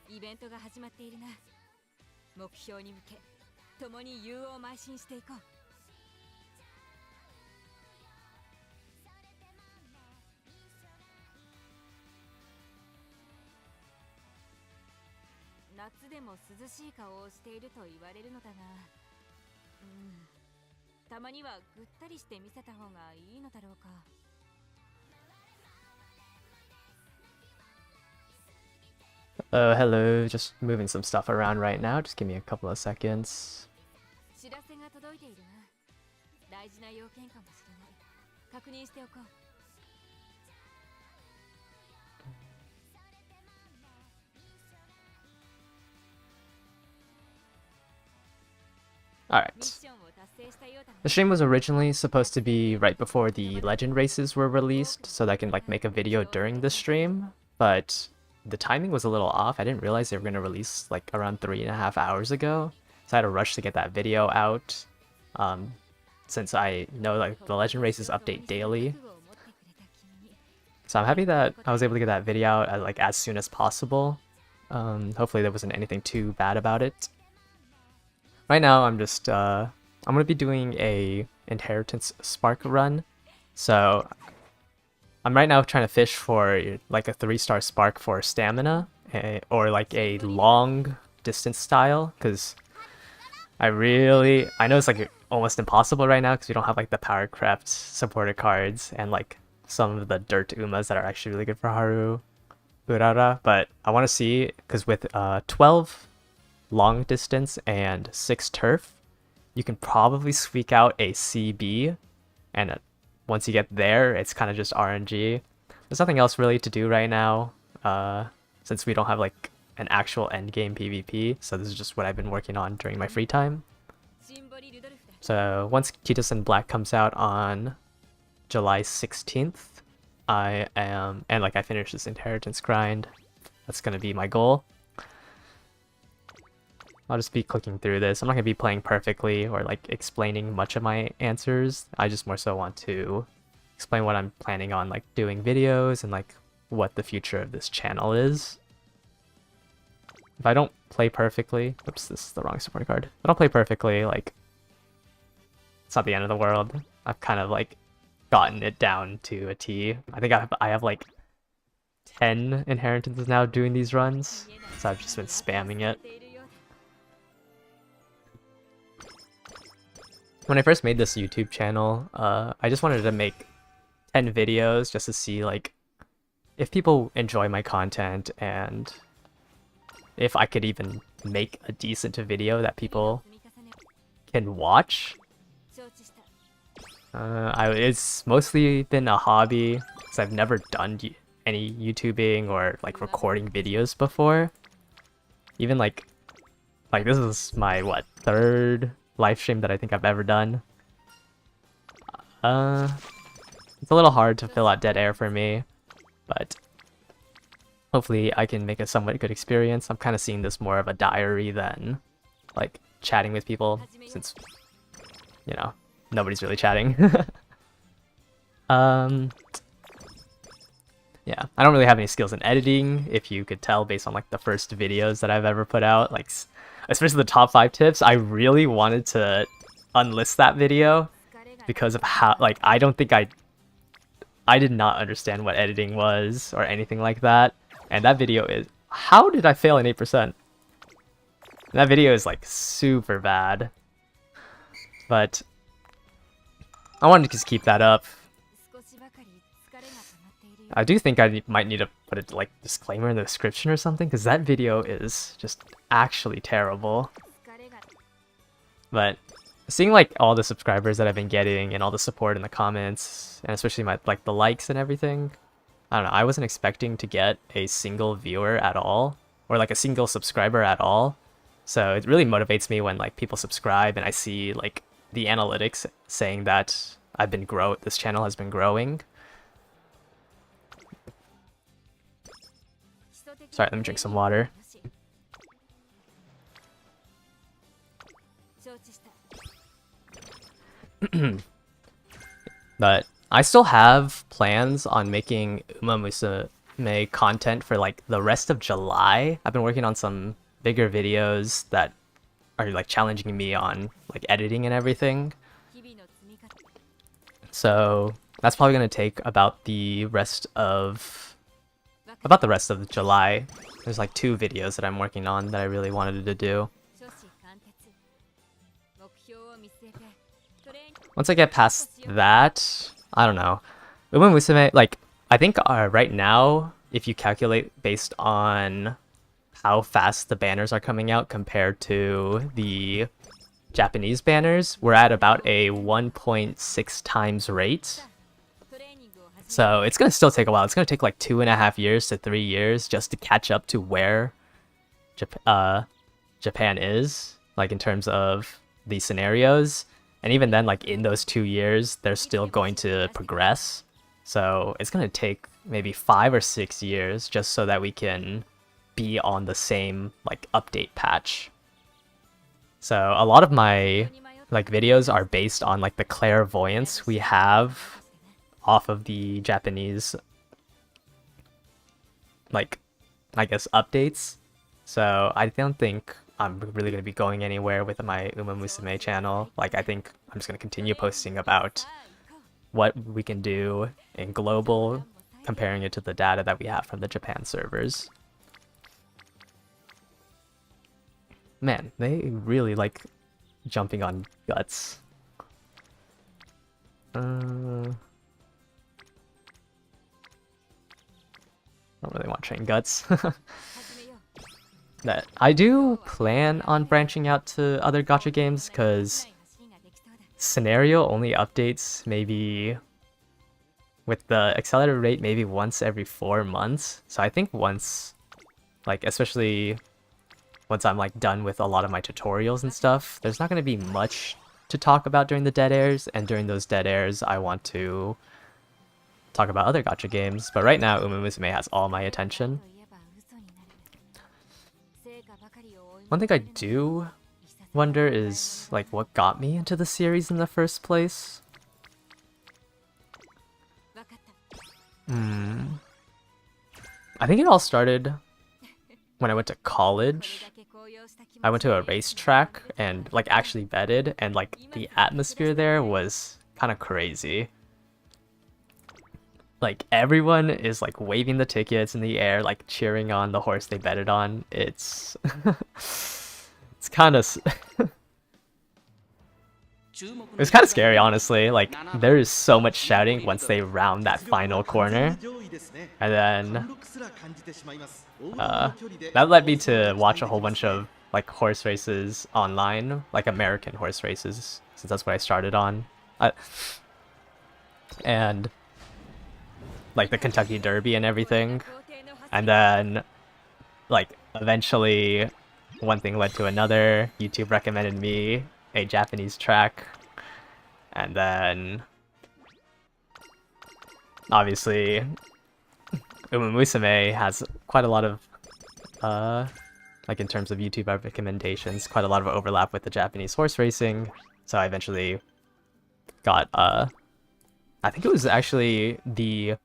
イベントが始まっているな。目標に向け、共に勇を邁進していこう。夏でも涼しい顔をしていると言われるのだが、たまにはぐったりして見せた方がいいのだろうか。Hello, just moving some stuff around right now. Just give me a couple of seconds. 知らせが届いているな。大事な要件かもしれない。確認しておこう。Alright. The stream was originally supposed to be right before the legend races were released, so that I can like make a video during the stream, but the timing was a little off. I didn't realize they were going to release like around 3.5 hours ago, so I had to rush to get that video out, since I know like the legend races update daily. So I'm happy that I was able to get that video out like as soon as possible. Hopefully there wasn't anything too bad about it. Right now I'm just I'm gonna be doing a inheritance spark run, so I'm right now trying to fish for like a 3-star spark for stamina, or like a long distance style, because I know it's like almost impossible right now because we don't have like the power craft supported cards and like some of the dirt umas that are actually really good for Haru Urara, but I want to see, because with 12 long distance and 6 turf, you can probably squeak out a CB, and once you get there, it's kind of just RNG. There's nothing else really to do right now, since we don't have like an actual endgame PvP, so this is just what I've been working on during my free time. So once Kitasen Black comes out on July 16th, I finish this inheritance grind. That's gonna be my goal. I'll just be clicking through this. I'm not gonna be playing perfectly or like explaining much of my answers. I just more so want to explain what I'm planning on like doing videos and like what the future of this channel is. If I don't play perfectly, oops, this is the wrong support card. If I don't play perfectly, like, it's not the end of the world. I've kind of like gotten it down to a T. I think I have like 10 inheritances now doing these runs, so I've just been spamming it. When I first made this YouTube channel, I just wanted to make 10 videos just to see like if people enjoy my content and if I could even make a decent video that people can watch. It's mostly been a hobby because I've never done any YouTubing or like recording videos before. Even like this is my third live stream that I think I've ever done. It's a little hard to fill out dead air for me, but hopefully I can make a somewhat good experience. I'm kind of seeing this more of a diary than like chatting with people, since, you know, nobody's really chatting. Yeah, I don't really have any skills in editing, if you could tell based on like the first videos that I've ever put out, like especially the top 5 tips. I really wanted to unlist that video because of how, like, I don't think I did not understand what editing was or anything like that. And that video is, how did I fail in 8%? That video is like super bad. But I wanted to just keep that up. I do think I might need to put a like disclaimer in the description or something, because that video is just actually terrible. But seeing like all the subscribers that I've been getting and all the support in the comments, and especially my like the likes and everything, I don't know, I wasn't expecting to get a single viewer at all, or like a single subscriber at all. So it really motivates me when like people subscribe and I see like the analytics saying that this channel has been growing. Sorry, let me drink some water. 承知した。 But I still have plans on making Uma Musume content for like the rest of July. I've been working on some bigger videos that are like challenging me on like editing and everything. 日々の積み重ね。 So that's probably gonna take about the rest of July. There's like 2 videos that I'm working on that I really wanted to do. 初志貫徹。目標を見据えてトレーニング。 Once I get past that, I don't know. Uma Musume, like, I think right now, if you calculate based on how fast the banners are coming out compared to the Japanese banners, we're at about a 1.6 times rate. トレーニングを始め。 So it's gonna still take a while. It's gonna take like 2.5 years to 3 years just to catch up to where Japan is, like in terms of the scenarios. And even then, like in those 2 years, they're still going to progress. So it's gonna take maybe 5 or 6 years just so that we can be on the same like update patch. So a lot of my like videos are based on like the clairvoyance we have off of the Japanese like I guess updates. So I don't think I'm really going to be going anywhere with my Uma Musume channel. Like I think I'm just going to continue posting about what we can do in global, comparing it to the data that we have from the Japan servers. Man, they really like jumping on guts. Don't really want train guts. 始めよう。 That I do plan on branching out to other gacha games because 走りができそうだ。 scenario only updates maybe with the accelerated rate maybe once every 4 months. So I think once, like especially once I'm like done with a lot of my tutorials and stuff, there's not going to be much to talk about during the dead airs, and during those dead airs I want to talk about other gacha games. But right now Uma Musume has all my attention. といえば嘘になる。成果ばかりを追い One 求 thing I めるの do いささか wonder is like what got me into the series in the first place. わかった。 I think it all started when I went to これ college. だけ高揚した気持ち I went to a で racetrack and like actually betted, and like the atmosphere there was kind of crazy. Like everyone is like waving the tickets in the air, like cheering on the horse they betted on. It's it's kind of it's kind of scary, honestly. Like there is so much shouting once they round that final corner, and then that led me to watch a whole bunch of like horse races online, like American horse races, since that's what I started on, and like the Kentucky Derby and everything. And then like eventually one thing led to another. YouTube recommended me a Japanese track, and then obviously Uma Musume has quite a lot of like in terms of YouTube recommendations, quite a lot of overlap with the Japanese horse racing. So I eventually got I think it was actually the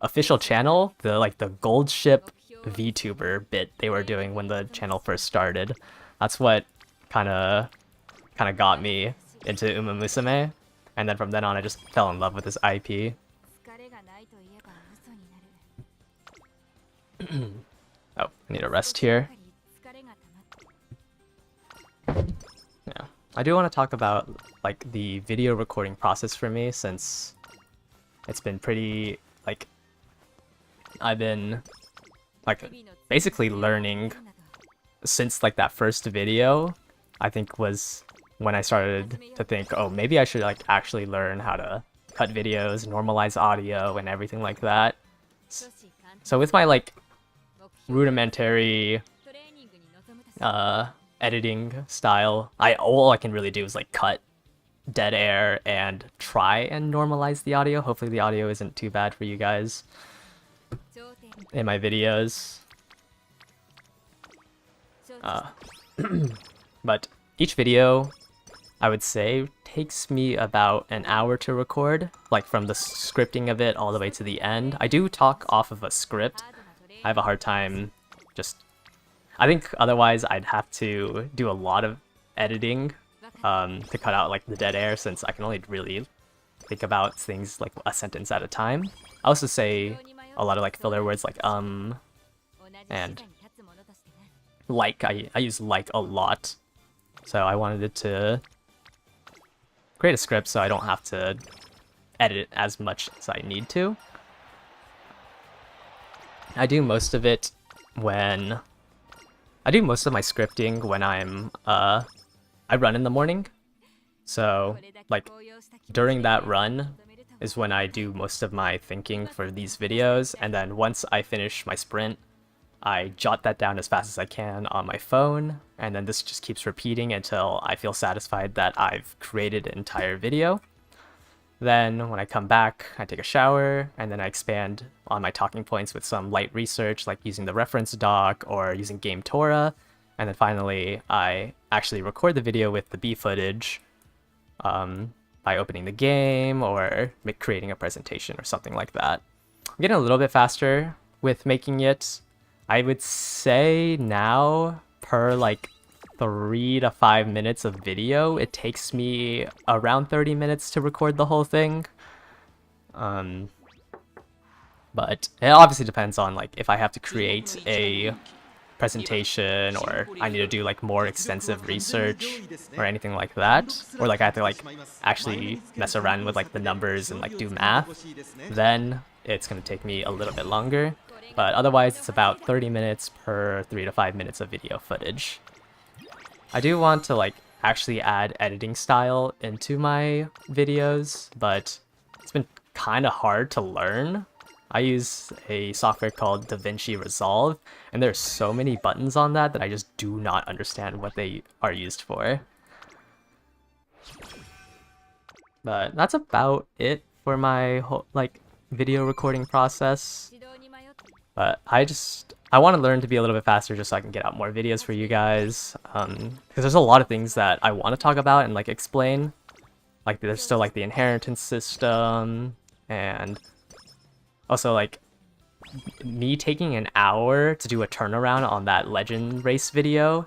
official channel, the like the Gold Ship VTuber bit they were doing when the channel first started. That's what kind of got me into Uma Musume, and then from then on I just fell in love with this IP. 疲れがないといえば嘘になる。 Oh, I need a rest here. 疲れが溜まって Yeah, I do want to talk about like the video recording process for me, since it's been pretty like I've been like basically learning since like that first video. I think was when I started to think, oh, maybe I should like actually learn how to cut videos, normalize audio, and everything like that. 初志貫徹 So with my like 目標 rudimentary トレーニングに臨むため editing style, all I can really do is like cut dead air and try and normalize the audio. Hopefully the audio isn't too bad for you guys 頂点 in my videos. 承知した But each video I would say takes me about an hour to record, like from the scripting of it all the way to the end. I do talk off of a script. I have a hard time just... I think otherwise I'd have to do a lot of editing to cut out like the dead air, since I can only really think about things like a sentence at a time. I also say a lot of like filler words like and like. I use like a lot, so I wanted it to create a script so I don't have to edit it as much as I need to. I do most of it when I do most of my scripting when I run in the morning. So like during that run is when I do most of my thinking for these videos, and then once I finish my sprint, I jot that down as fast as I can on my phone, and then this just keeps repeating until I feel satisfied that I've created an entire video. Then when I come back, I take a shower, and then I expand on my talking points with some light research, like using the reference doc or using Game Tora. And then finally, I actually record the video with the B footage by opening the game or creating a presentation or something like that. I'm getting a little bit faster with making it. I would say now, per like 3 to 5 minutes of video, it takes me around 30 minutes to record the whole thing. But it obviously depends on like if I have to create a presentation or I need to do like more extensive research or anything like that, or like I have to like actually mess around with like the numbers and like do math, then it's going to take me a little bit longer. But otherwise it's about 30 minutes per 3 to 5 minutes of video footage. I do want to like actually add editing style into my videos, but it's been kind of hard to learn. I use a software called DaVinci Resolve, and there's so many buttons on that that I just do not understand what they are used for. But that's about it for my whole like video recording process. But I want to learn to be a little bit faster just so I can get out more videos for you guys. Because there's a lot of things that I want to talk about and like explain. Like there's still like the inheritance system, and also like me taking an hour to do a turnaround on that legend race video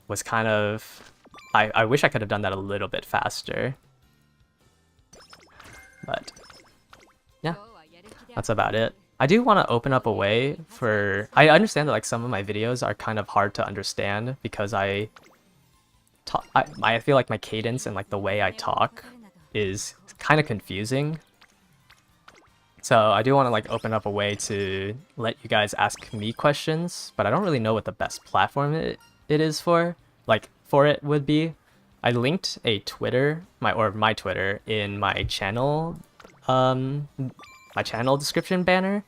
was kind of... I wish I could have done that a little bit faster. But yeah, that's about it. I do want to open up a way for... I understand that like some of my videos are kind of hard to understand because I feel like my cadence and like the way I talk is kind of confusing. So I do want to like open up a way to let you guys ask me questions, but I don't really know what the best platform it is for. Like for it would be. I linked a Twitter, my Twitter in my channel description banner,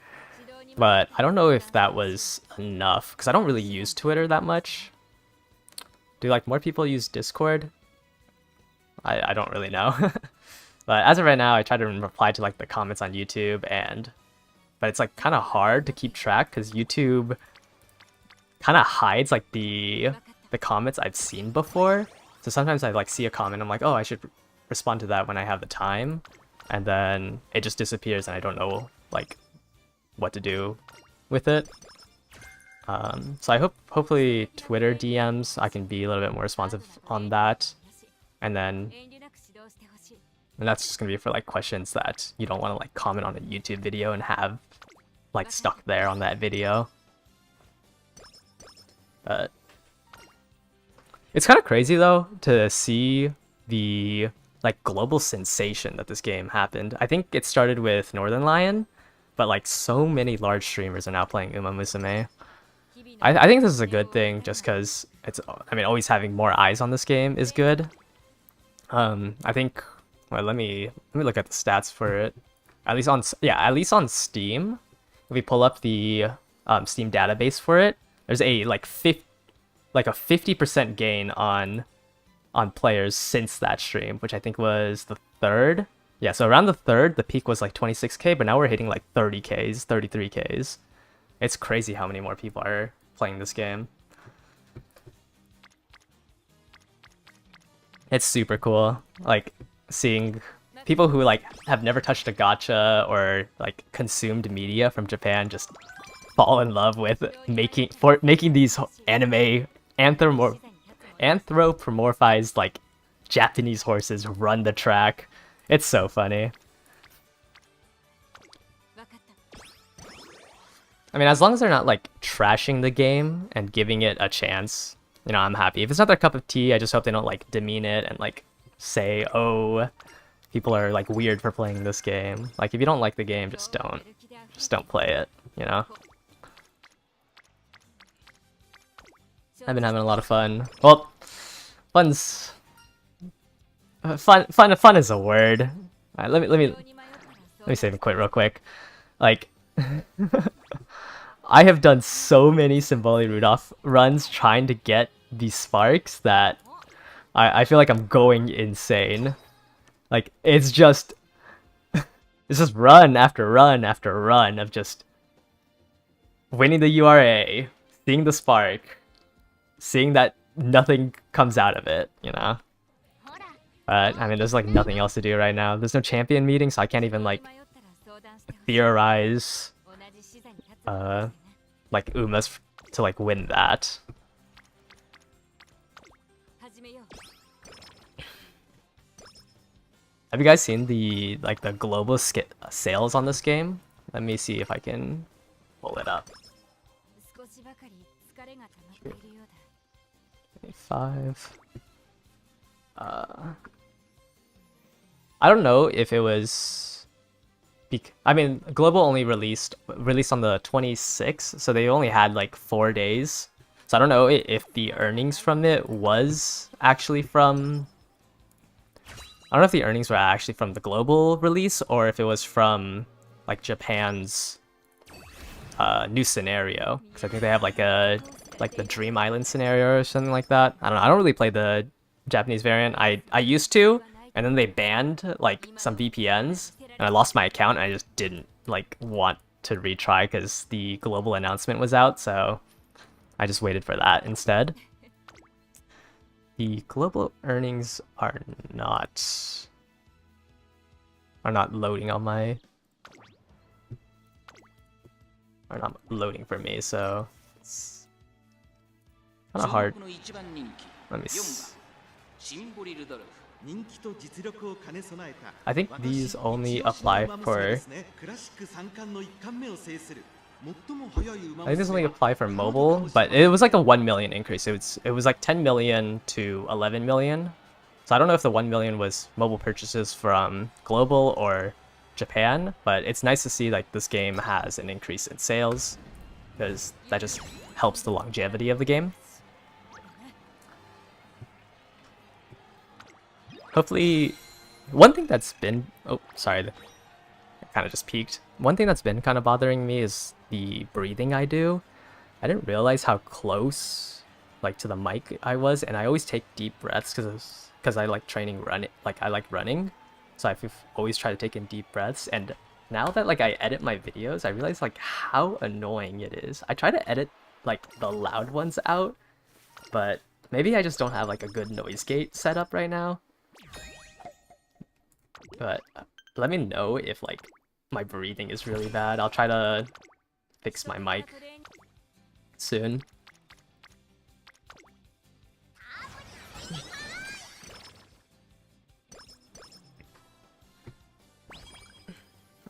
but I don't know if that was enough because I don't really use Twitter that much. Do like more people use Discord? I don't really know. But as of right now, I try to reply to like the comments on YouTube, but it's like kind of hard to keep track because YouTube kind of hides like the comments I've seen before. So sometimes I like see a comment, I'm like, oh, I should respond to that when I have the time, and then it just disappears and I don't know like what to do with it. So I hopefully Twitter DMs I can be a little bit more responsive on that, and that's just gonna be for like questions that you don't want to like comment on a YouTube video and have like stuck there on that video. But it's kind of crazy though to see the like global sensation that this game happened. I think it started with Northern Lion, but like so many large streamers are now playing Uma Musume. I think this is a good thing just because it's, I mean, always having more eyes on this game is good. I think, well, let me look at the stats for it. At least on Steam, if we pull up the Steam database for it, there's a like 50% gain on players since that stream, which I think was the 3rd. Yeah, so around the 3rd, the peak was like 26k, but now we're hitting like 30ks, 33ks. It's crazy how many more people are playing this game. It's super cool. Like seeing people who like have never touched a gacha or like consumed media from Japan just fall in love with making these anime anthropomorphized like Japanese horses run the track. It's so funny. I mean, as long as they're not like trashing the game and giving it a chance, you know, I'm happy. If it's not their cup of tea, I just hope they don't like demean it and like say, oh, people are like weird for playing this game. Like if you don't like the game, just don't play it, you know? I've been having a lot of fun. Well, fun's fun is a word. Alright, let me save and quit real quick. Like I have done so many Symboli Rudolph runs trying to get these sparks that I feel like I'm going insane. Like it's just run after run after run of just winning the URA, seeing the spark, seeing that nothing comes out of it, you know? But, I mean, there's like nothing else to do right now. There's no champion meeting, so I can't even like theorize like Uma's to like win that. Have you guys seen the like the global sales on this game? Let me see if I can pull it up. 5. I don't know if it was. I mean, Global only released on the 26th, so they only had like 4 days. So I don't know if the earnings from it was actually from. I don't know if the earnings were actually from the global release or if it was from like Japan's new scenario. Because I think they have like the Dream Island scenario or something like that. I don't know. I don't really play the Japanese variant. I used to, and then they banned like some VPNs, and I lost my account. And I just didn't like want to retry because the global announcement was out. So I just waited for that instead. The global earnings are not loading on my are not loading for me, so it's kind of hard. Let me see. I think these only apply for mobile, but it was like a 1 million increase. It was like 10 million to 11 million. So I don't know if the 1 million was mobile purchases from global or Japan, but it's nice to see like this game has an increase in sales because that just helps the longevity of the game. Hopefully, one thing that's been I kind of just peeked. One thing that's been kind of bothering me is the breathing I do. I didn't realize how close like to the mic I was, and I always take deep breaths because I like I like running, so I always try to take in deep breaths. And now that like I edit my videos, I realize like how annoying it is. I try to edit like the loud ones out, but maybe I just don't have like a good noise gate set up right now. But let me know if like my breathing is really bad. I'll try to fix my mic soon.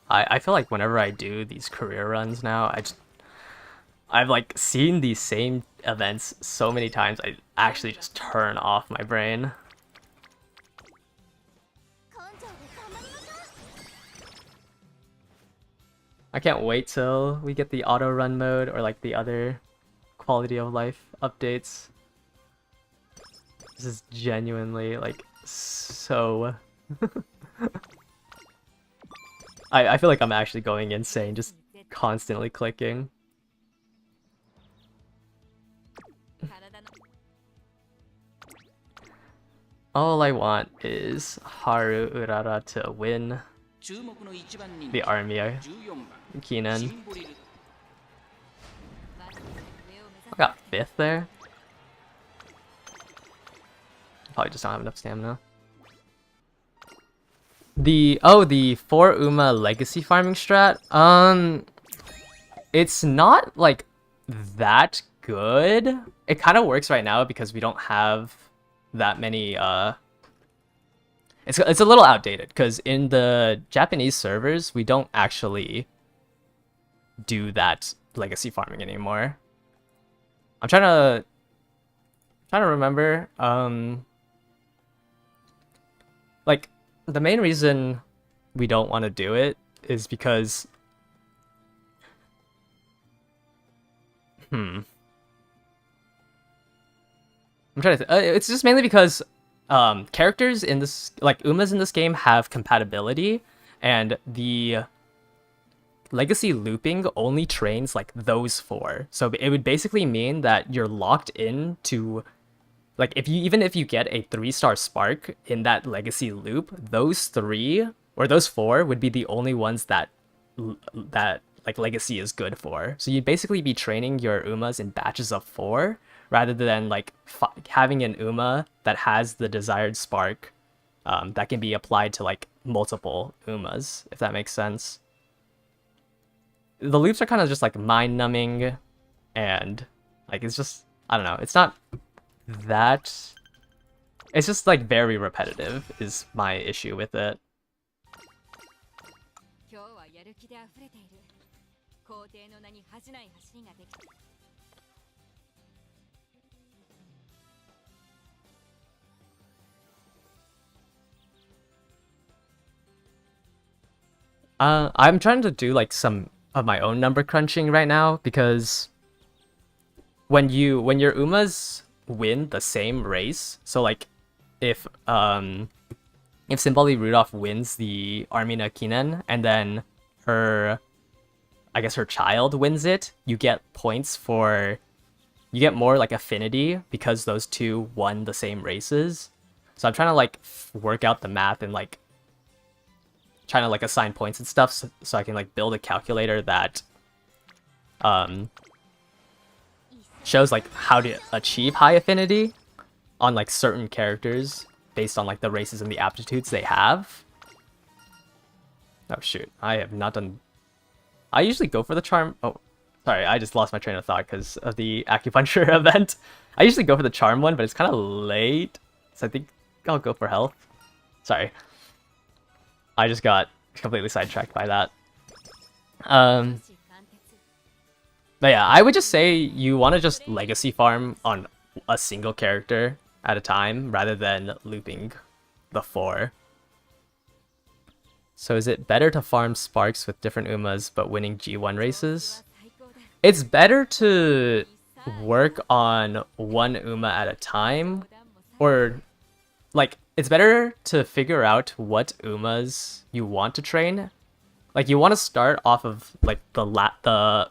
I feel like whenever I do these career runs now, I've like seen these same events so many times, I actually just turn off my brain. I can't wait till we get the auto run mode or like the other quality of life updates. This is genuinely like so I feel like I'm actually going insane just constantly clicking. All I want is Haru Urara to win the army. Keenan. I got 5th there. Probably just don't have enough stamina. The 4 Uma legacy farming strat. It's not like that good. It kind of works right now because we don't have that many it's a little outdated because in the Japanese servers we don't actually do that legacy farming anymore. I'm trying to remember like the main reason we don't want to do it is because I'm trying to it's just mainly because characters in this, like Umas in this game, have compatibility, and the legacy looping only trains like those 4. So it would basically mean that you're locked in to, like, even if you get a 3-star spark in that legacy loop, those 3 or those 4 would be the only ones that like legacy is good for. So you'd basically be training your Umas in batches of 4 rather than like having an Uma that has the desired spark that can be applied to like multiple Umas, if that makes sense. The loops are kind of just like mind numbing, and like it's just, I don't know, it's not that, it's just like very repetitive is my issue with it. I'm trying to do like some of my own number crunching right now, because when your Umas win the same race, so like if Simbali Rudolph wins the Armina Kinen and then her child wins it, you get points for, you get more like affinity because those two won the same races. So I'm trying to like work out the math and like trying to like assign points and stuff so I can like build a calculator that shows like how to achieve high affinity on like certain characters based on like the races and the aptitudes they have. Oh shoot, I have not done... I usually go for the charm... Oh, sorry, I just lost my train of thought because of the acupuncture event. I usually go for the charm one, but it's kind of late, so I think I'll go for health. Sorry. I just got completely sidetracked by that. But yeah, I would just say you want to just legacy farm on a single character at a time rather than looping the 4. So is it better to farm sparks with different Umas but winning G1 races? It's better to work on one Uma at a time, or like it's better to figure out what Umas you want to train. Like you want to start off of like the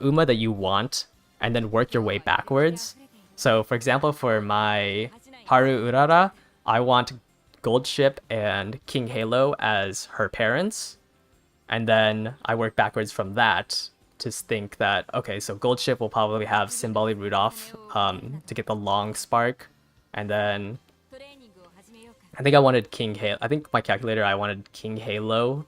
Uma that you want and then work your way backwards. So for example, for my Haru Urara, I want Gold Ship and King Halo as her parents. And then I work backwards from that to think that, okay, so Gold Ship will probably have Simbali Rudolph to get the long spark. And then I think I wanted King Halo. I think my calculator, I wanted King Halo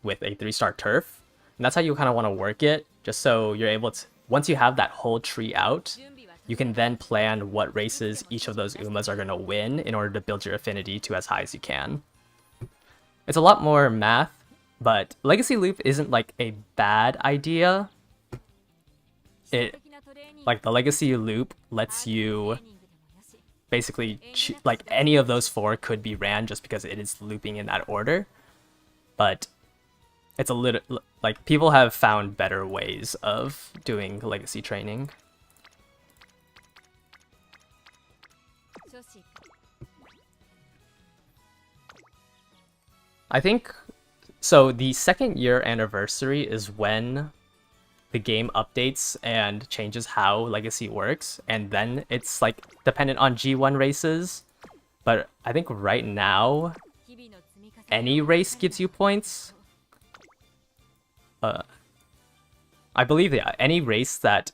with a 3-star turf. And that's how you kind of want to work it, just so you're able to, once you have that whole tree out, you can then plan what races each of those Umas are going to win in order to build your affinity to as high as you can. It's a lot more math, but Legacy Loop isn't like a bad idea. Like the Legacy Loop lets you basically like any of those 4 could be ran just because it is looping in that order. But it's a little like people have found better ways of doing legacy training. I think so. The 2nd year anniversary is when the game updates and changes how legacy works, and then it's like dependent on G1 races. But I think right now any race gives you points. I believe, yeah, any race that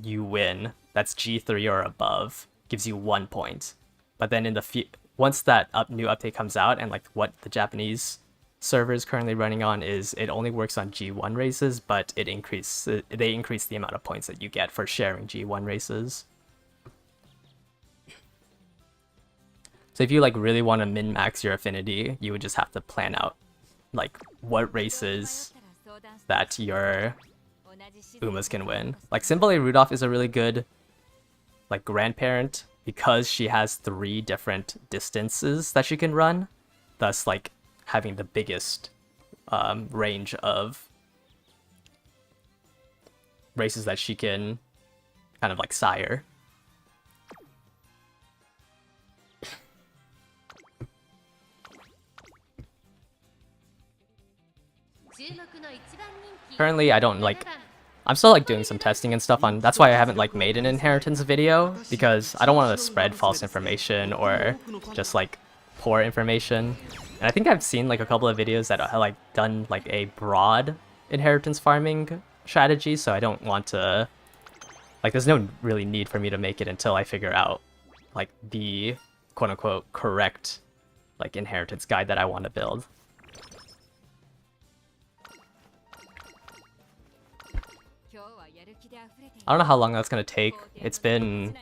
you win that's G3 or above gives you 1 point. but then in the once that new update comes out, and like what the Japanese server is currently running on is it only works on G1 races, but they increase the amount of points that you get for sharing G1 races. So if you like really want to min-max your affinity, you would just have to plan out like what races that your Umas can win. Like Simbali Rudolph is a really good like grandparent because she has 3 different distances that she can run, thus like having the biggest range of races that she can kind of like sire. Currently, I don't like. I'm still like doing some testing and stuff on. That's why I haven't like made an inheritance video, because I don't want to spread false information or just like poor information. And I think I've seen like a couple of videos that are like done like a broad inheritance farming strategy, so I don't want to like there's no really need for me to make it until I figure out like the quote unquote correct like inheritance guide that I want to build. I don't know how long that's gonna take. It's been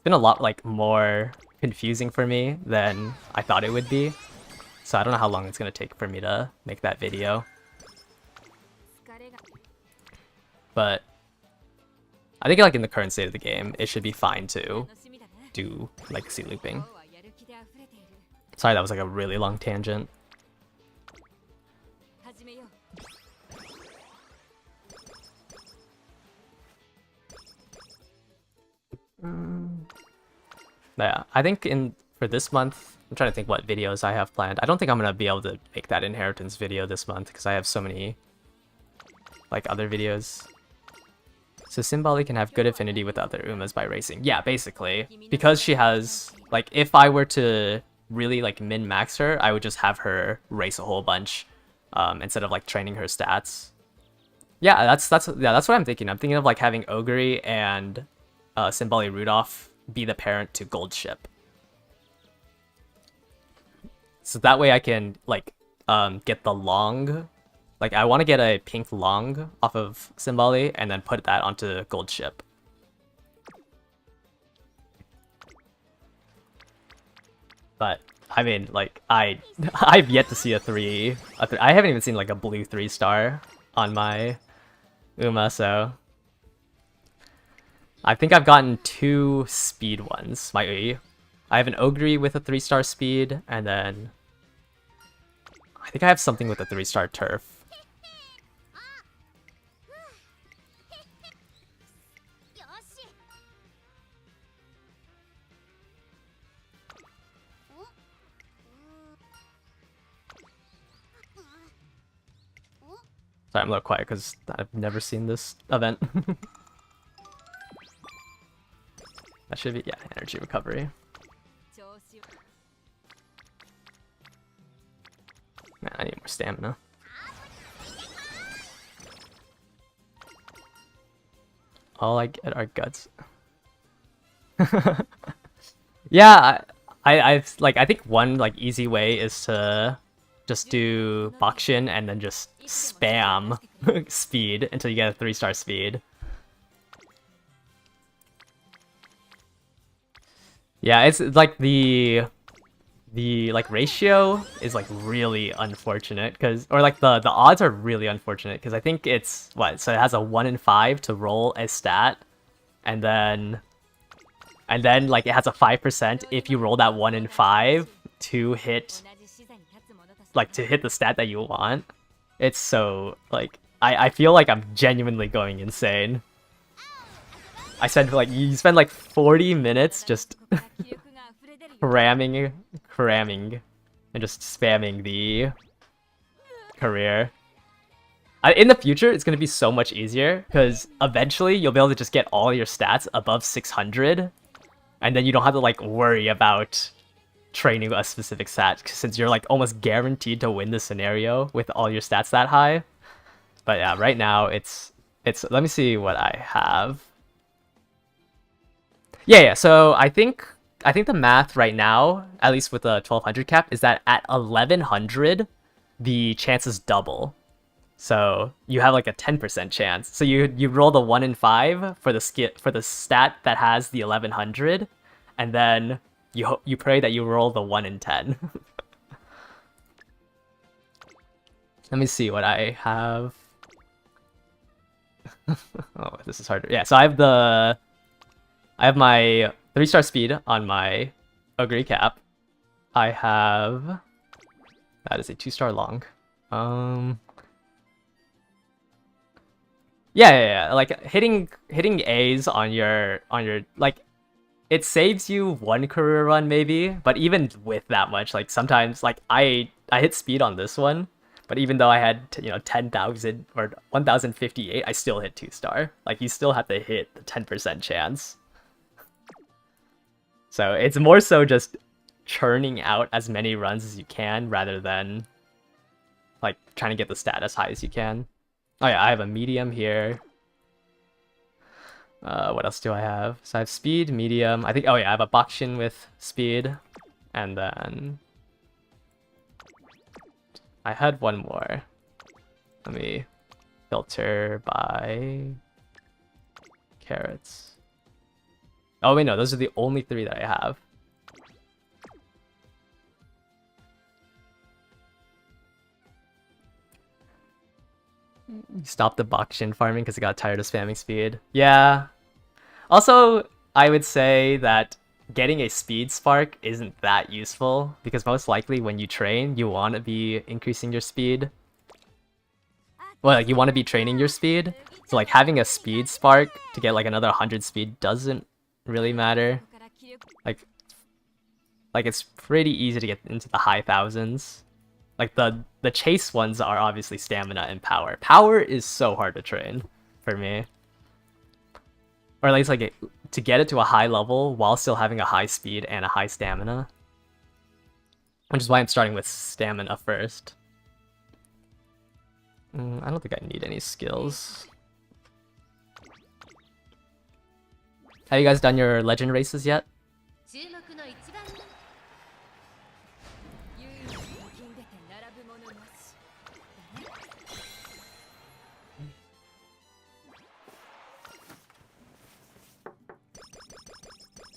a lot like more confusing for me than I thought it would be. So I don't know how long it's gonna take for me to make that video. But I think like in the current state of the game, it should be fine to do legacy looping. Sorry, that was like a really long tangent. Yeah, I think for this month, I'm trying to think what videos I have planned. I don't think I'm gonna be able to make that inheritance video this month because I have so many like other videos. So Simbali can have good affinity with other Umas by racing. Yeah, basically, because she has like if I were to really like min-max her, I would just have her race a whole bunch instead of like training her stats. Yeah, that's what I'm thinking. I'm thinking of like having Ogre and Simbali Rudolph be the parent to Gold Ship. So that way I can like get the long, like I want to get a pink long off of Simbali and then put that onto Gold Ship. But I mean, like I've yet to see a 3. I haven't even seen like a blue 3-star on my Uma, so I think I've gotten 2 speed ones. I have an Ogre with a 3-star speed, and then I think I have something with a 3-star turf. Sorry, I'm a little quiet because I've never seen this event. That should be, yeah, energy recovery. Man, I need more stamina. All I get are guts. Yeah, I've like I think one like easy way is to just do Bakshin and then just spam speed until you get a 3-star speed. Yeah, it's like the like ratio is like really unfortunate because, or like the odds are really unfortunate because I think it's what, so it has a 1 in 5 to roll a stat, and then like it has a 5% if you roll that 1 in 5 to hit the stat that you want. It's so like I feel like I'm genuinely going insane. I spend like you spend like 40 minutes just cramming and just spamming the career. In the future, it's gonna be so much easier because eventually you'll be able to just get all your stats above 600, and then you don't have to like worry about training a specific stat since you're like almost guaranteed to win the scenario with all your stats that high. But yeah, right now it's let me see what I have. Yeah, so I think I think the math right now, at least with the 1200 cap, is that at 1100 the chances double. So you have like a 10% chance. So you roll the 1 in 5 for the stat that has the 1100, and then you pray that you roll the 1 in 10. Let me see what I have. Oh, this is harder. Yeah, so I have my 3-star speed on my Ogre cap. I have, that is a 2-star long. Yeah, like hitting A's on your like, it saves you 1 career run maybe, but even with that much, like sometimes like I hit speed on this one, but even though I had 10,000 or 1,058, I still hit 2-star. Like you still have to hit the 10% chance. So it's more so just churning out as many runs as you can rather than like trying to get the stat as high as you can. Oh yeah, I have a medium here. What else do I have? So I have speed, medium. I think, oh yeah, I have a Bakshin with speed. And then I had one more. Let me filter by carrots. Oh wait, no, those are the only 3 that I have. Stop the Bakshin farming because I got tired of spamming speed. Yeah. Also, I would say that getting a speed spark isn't that useful because most likely when you train, you want to be increasing your speed. Well, like you want to be training your speed. So like having a speed spark to get like another 100 speed doesn't really matter. Like it's pretty easy to get into the high thousands. Like the chase ones are obviously stamina and power. Power is so hard to train for me. Or at least like to get it to a high level while still having a high speed and a high stamina. Which is why I'm starting with stamina first. I don't think I need any skills. Have you guys done your legend races yet?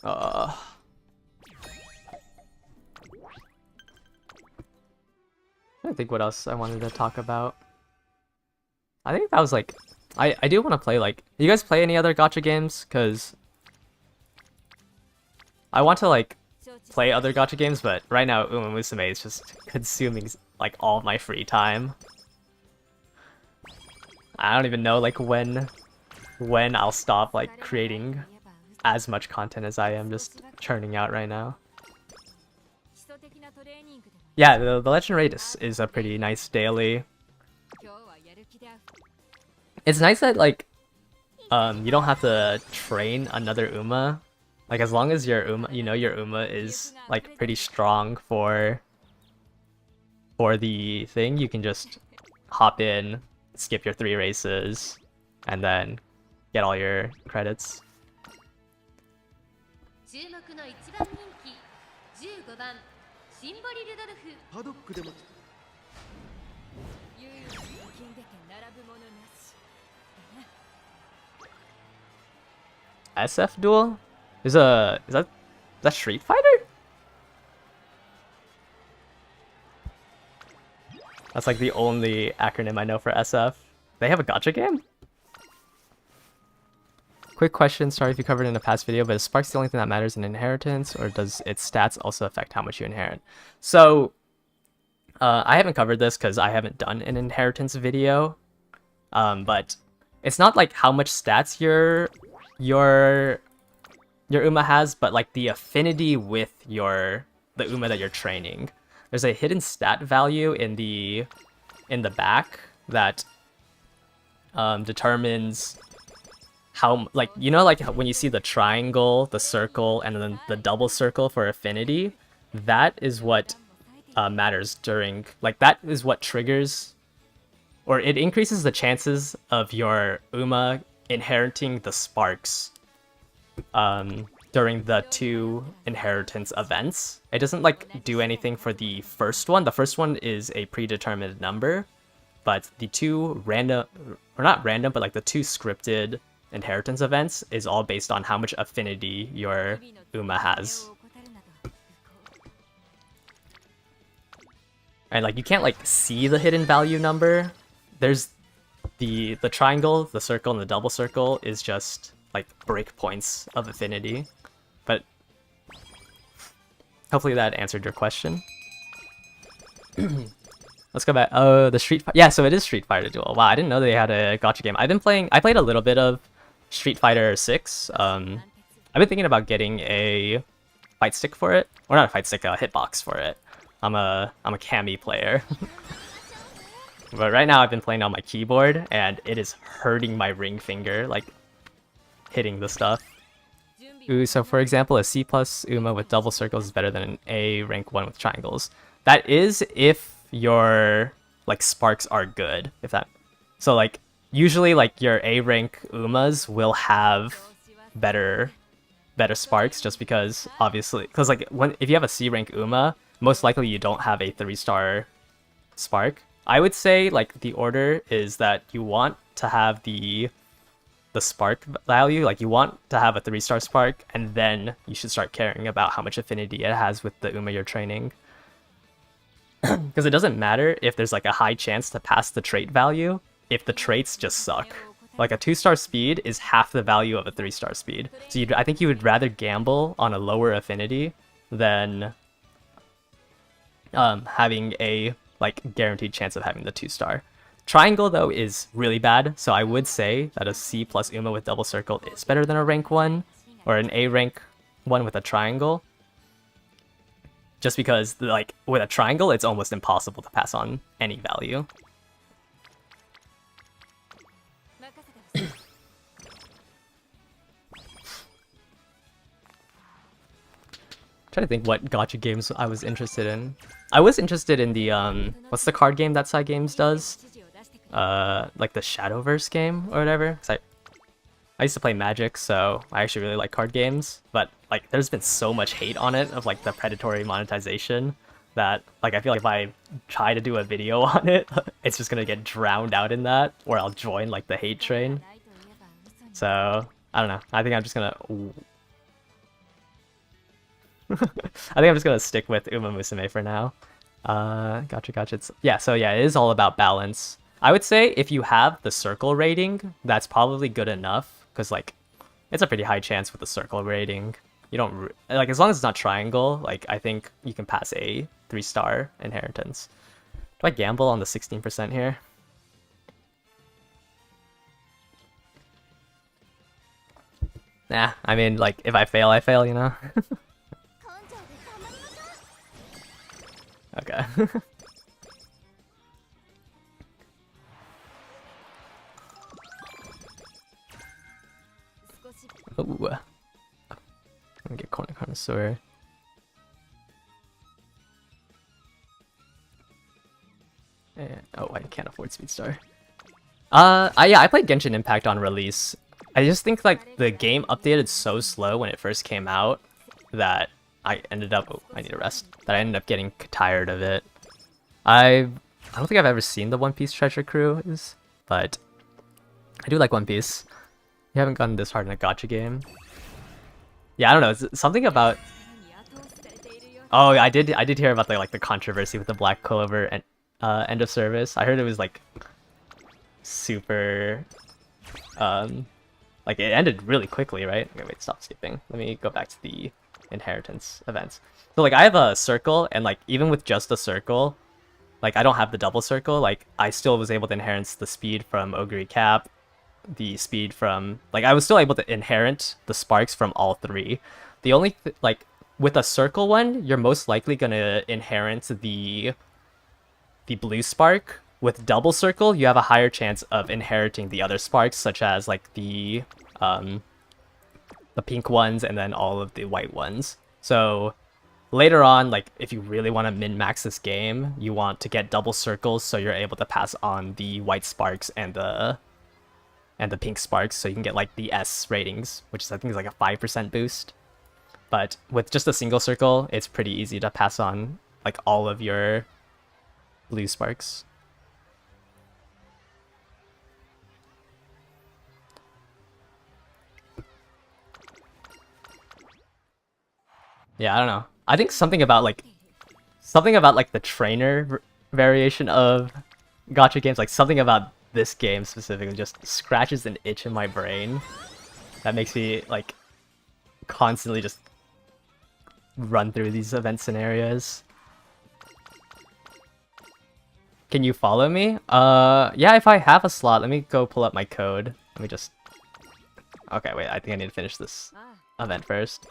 I don't think what else I wanted to talk about. I think that was like, I do want to play like, you guys play any other gacha games? Cause I want to like play other gacha games, but right now Uma Musume is just consuming like all my free time. I don't even know like when I'll stop like creating as much content as I am just churning out right now. Yeah, the legend raid is a pretty nice daily. It's nice that like you don't have to train another Uma. Like as long as your Uma, your Uma is like pretty strong for the thing, you can just hop in, skip your 3 races, and then get all your credits. SF duel? Is that Street Fighter? That's like the only acronym I know for SF. They have a gacha game? Quick question, sorry if you covered it in a past video, but is Sparks the only thing that matters in inheritance, or does its stats also affect how much you inherit? So, I haven't covered this because I haven't done an inheritance video, but it's not like how much stats your Uma has, but like the affinity with the Uma that you're training. There's a hidden stat value in the back that determines how, like, like when you see the triangle, the circle, and then the double circle for affinity, that is what matters during, like, that is what triggers, or it increases the chances of your Uma inheriting the sparks during the two inheritance events. It doesn't like do anything for the first one. The first one is a predetermined number, but the two random, or not random, but like the two scripted inheritance events is all based on how much affinity your Uma has. And like you can't like see the hidden value number. There's the triangle, the circle, and the double circle is just like breakpoints of affinity. But hopefully that answered your question. Let's go back. Oh, the Street Fighter. Yeah, so it is Street Fighter Duel. Wow, I didn't know they had a gacha game. I played a little bit of Street Fighter 6. I've been thinking about getting a fight stick for it. Or not a fight stick, a hitbox for it. I'm a Kami player. But right now I've been playing on my keyboard and it is hurting my ring finger, like hitting the stuff. Ooh, so for example, a C+ Uma with double circles is better than an A rank 1 with triangles. That is if your like sparks are good. If that, so like usually like your A rank Umas will have better sparks, just because obviously, because like if you have a C rank Uma, most likely you don't have a 3-star spark. I would say like the order is that you want to have the spark value, like you want to have a 3-star spark, and then you should start caring about how much affinity it has with the Uma you're training. Because it doesn't matter if there's like a high chance to pass the trait value if the traits just suck. Like a 2-star speed is half the value of a 3-star speed. So I think you would rather gamble on a lower affinity than having a like guaranteed chance of having the 2-star. Triangle though is really bad, so I would say that a C+ Uma with double circle is better than a rank 1 or an A rank 1 with a triangle. Just because like with a triangle it's almost impossible to pass on any value. Trying to think what gacha games I was interested in. I was interested in the what's the card game that Cygames does? Like the Shadowverse game or whatever. 'Cause I used to play Magic, so I actually really like card games. But like, there's been so much hate on it of like the predatory monetization that like I feel like if I try to do a video on it, it's just gonna get drowned out in that, or I'll join like the hate train. So I don't know. I think I'm just gonna. I think I'm just gonna stick with Uma Musume for now. Gotcha. So yeah, it is all about balance. I would say if you have the circle rating, that's probably good enough, because like it's a pretty high chance with the circle rating. You don't like, as long as it's not triangle, like I think you can pass a 3-star inheritance. Do I gamble on the 16% here? Nah, I mean like if I fail, you know. Okay. Ooh. I'm gonna get Corner Connoisseur. And, oh, I can't afford Speedstar. Yeah, I played Genshin Impact on release. I just think like the game updated so slow when it first came out that I ended up, oh, I need a rest, that I ended up getting tired of it. I don't think I've ever seen the One Piece Treasure Cruise, but I do like One Piece. You haven't gotten this hard in a gacha game. Yeah, I don't know, it's something about... Oh, I did hear about the controversy with the Black Clover and end of service. I heard it was like super like it ended really quickly, right? Okay, wait, stop skipping. Let me go back to the inheritance events. So like I have a circle, and like even with just a circle, like I don't have the double circle, like I still was able to inherit the speed from Ogre Cap, the speed from, like I was still able to inherit the sparks from all three. The only like with a circle one, you're most likely gonna inherit the blue spark. With double circle, you have a higher chance of inheriting the other sparks, such as like the pink ones and then all of the white ones. So later on, like if you really want to min-max this game, you want to get double circles so you're able to pass on the white sparks and the pink sparks, so you can get like the S ratings, which is I think is like a 5% boost. but with just a single circle, it's pretty easy to pass on like all of your blue sparks. Yeah, I don't know. I think something about like the trainer variation of gacha games, like something about this game specifically just scratches an itch in my brain that makes me like constantly just run through these event scenarios. Can you follow me? Yeah, if I have a slot. Let me go pull up my code. Let me just... Okay, wait, I think I need to finish this event first.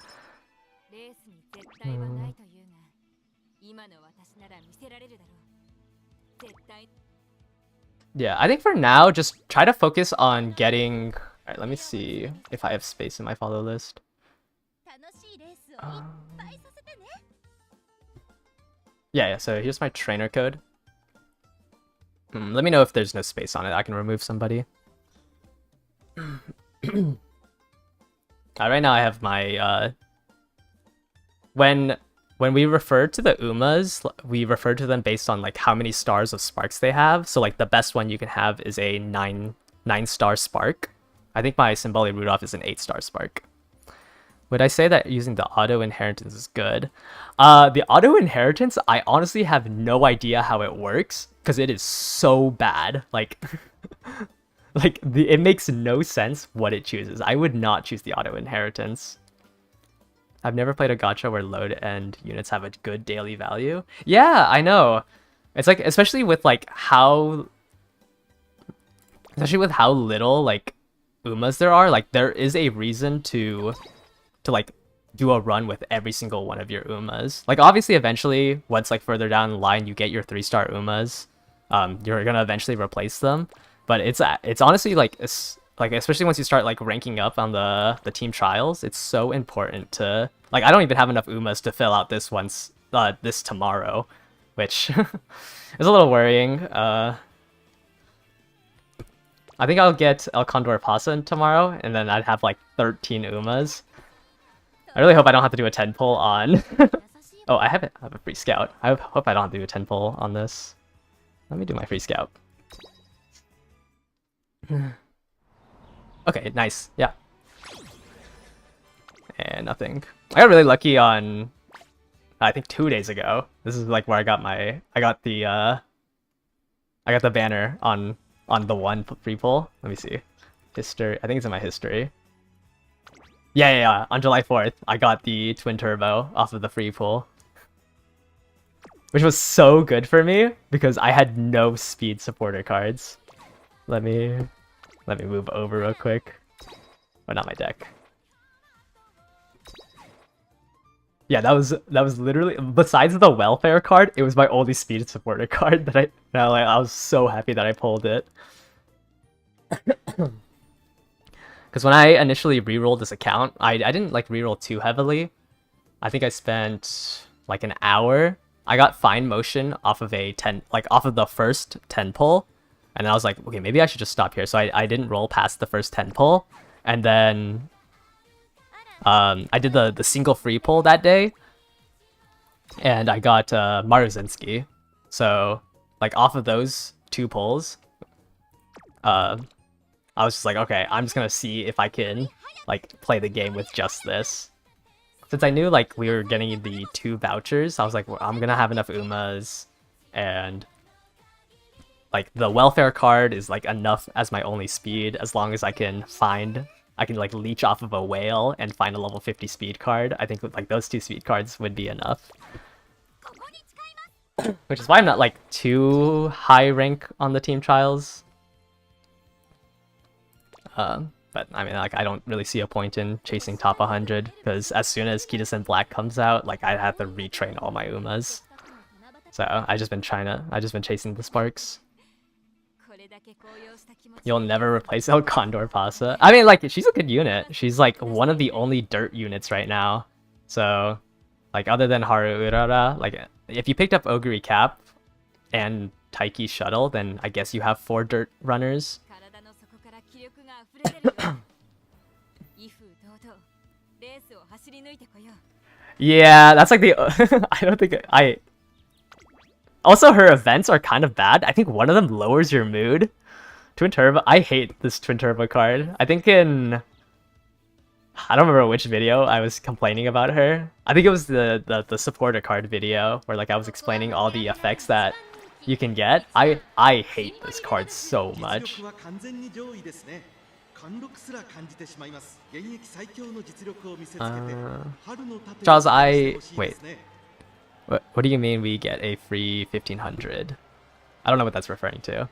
Yeah, I think for now, just try to focus on getting... Alright, let me see if I have space in my follow list. Yeah, so here's my trainer code. Let me know if there's no space on it. I can remove somebody. Right now I have my... When we refer to the Umas, we refer to them based on like how many stars of sparks they have. So like the best one you can have is a 9-star spark. I think my Symboli Rudolph is an 8-star spark. Would I say that using the auto inheritance is good? The auto inheritance, I honestly have no idea how it works because it is so bad. Like, it makes no sense what it chooses. I would not choose the auto inheritance. I've never played a gacha where load and units have a good daily value. Yeah, I know. It's like, especially with how little like Umas there are, like there is a reason to like do a run with every single one of your Umas. Like obviously eventually once like further down the line you get your 3-star Umas, you're gonna eventually replace them. But it's honestly like especially once you start like ranking up on the team trials, it's so important to like I don't even have enough Umas to fill out this this tomorrow, which is a little worrying. I think I'll get El Condor Pasa tomorrow, and then I'd have like 13 Umas. I really hope I don't have to do a 10 pull on... Oh, I have a free scout. I hope I don't have to do a 10 pull on this. Let me do my free scout. Okay, nice. Yeah. And nothing. I got really lucky on... I think 2 days ago. This is like where I got the banner on the one free pull. Let me see. History. I think it's in my history. Yeah. On July 4th, I got the twin turbo off of the free pull, which was so good for me because I had no speed supporter cards. Let me move over real quick. Oh, not my deck. Yeah, that was literally, besides the welfare card, it was my only speed supporter card that I was so happy that I pulled it. Because when I initially rerolled this account, I didn't like reroll too heavily. I think I spent like an hour. I got fine motion off of off of the first 10 pull, and then I was like, okay, maybe I should just stop here. So I didn't roll past the first 10 pull, and then I did the single free pull that day, and I got Maruzensky. So like off of those 2 pulls, I was just like, okay, I'm just gonna see if I can like play the game with just this. Since I knew like we were getting the 2 vouchers, I was like, well, I'm gonna have enough Umas, and like the welfare card is like enough as my only speed as long as I can like leech off of a whale and find a level 50 speed card. I think like those 2 speed cards would be enough. Which is why I'm not like too high rank on the team trials. But I mean, like, I don't really see a point in chasing top 100, because as soon as Kitasen Black comes out, like, I'd have to retrain all my Umas. So I've just been chasing the sparks. You'll never replace El Condor Pasa. I mean, like, she's a good unit. She's like one of the only dirt units right now. So, like, other than Haru Urara, like, if you picked up Oguri Cap and Taiki Shuttle, then I guess you have 4 dirt runners. ースを走り抜いてこよう。 Yeah, that's like the. I don't think I. Also, her events are kind of bad. I think one of them lowers your mood. Twin Turbo. I hate this Twin Turbo card. I think in. I don't remember which video I was complaining about her. I think it was the supporter card video where like I was explaining all the effects that you can get. I hate this card so much. 貫禄すら感じてしまいます。現役最強の実力を見せつけて、春の盾を Charles, 見 I せてほしいですね。 what do you mean we get a free 1500? I don't know what that's referring to.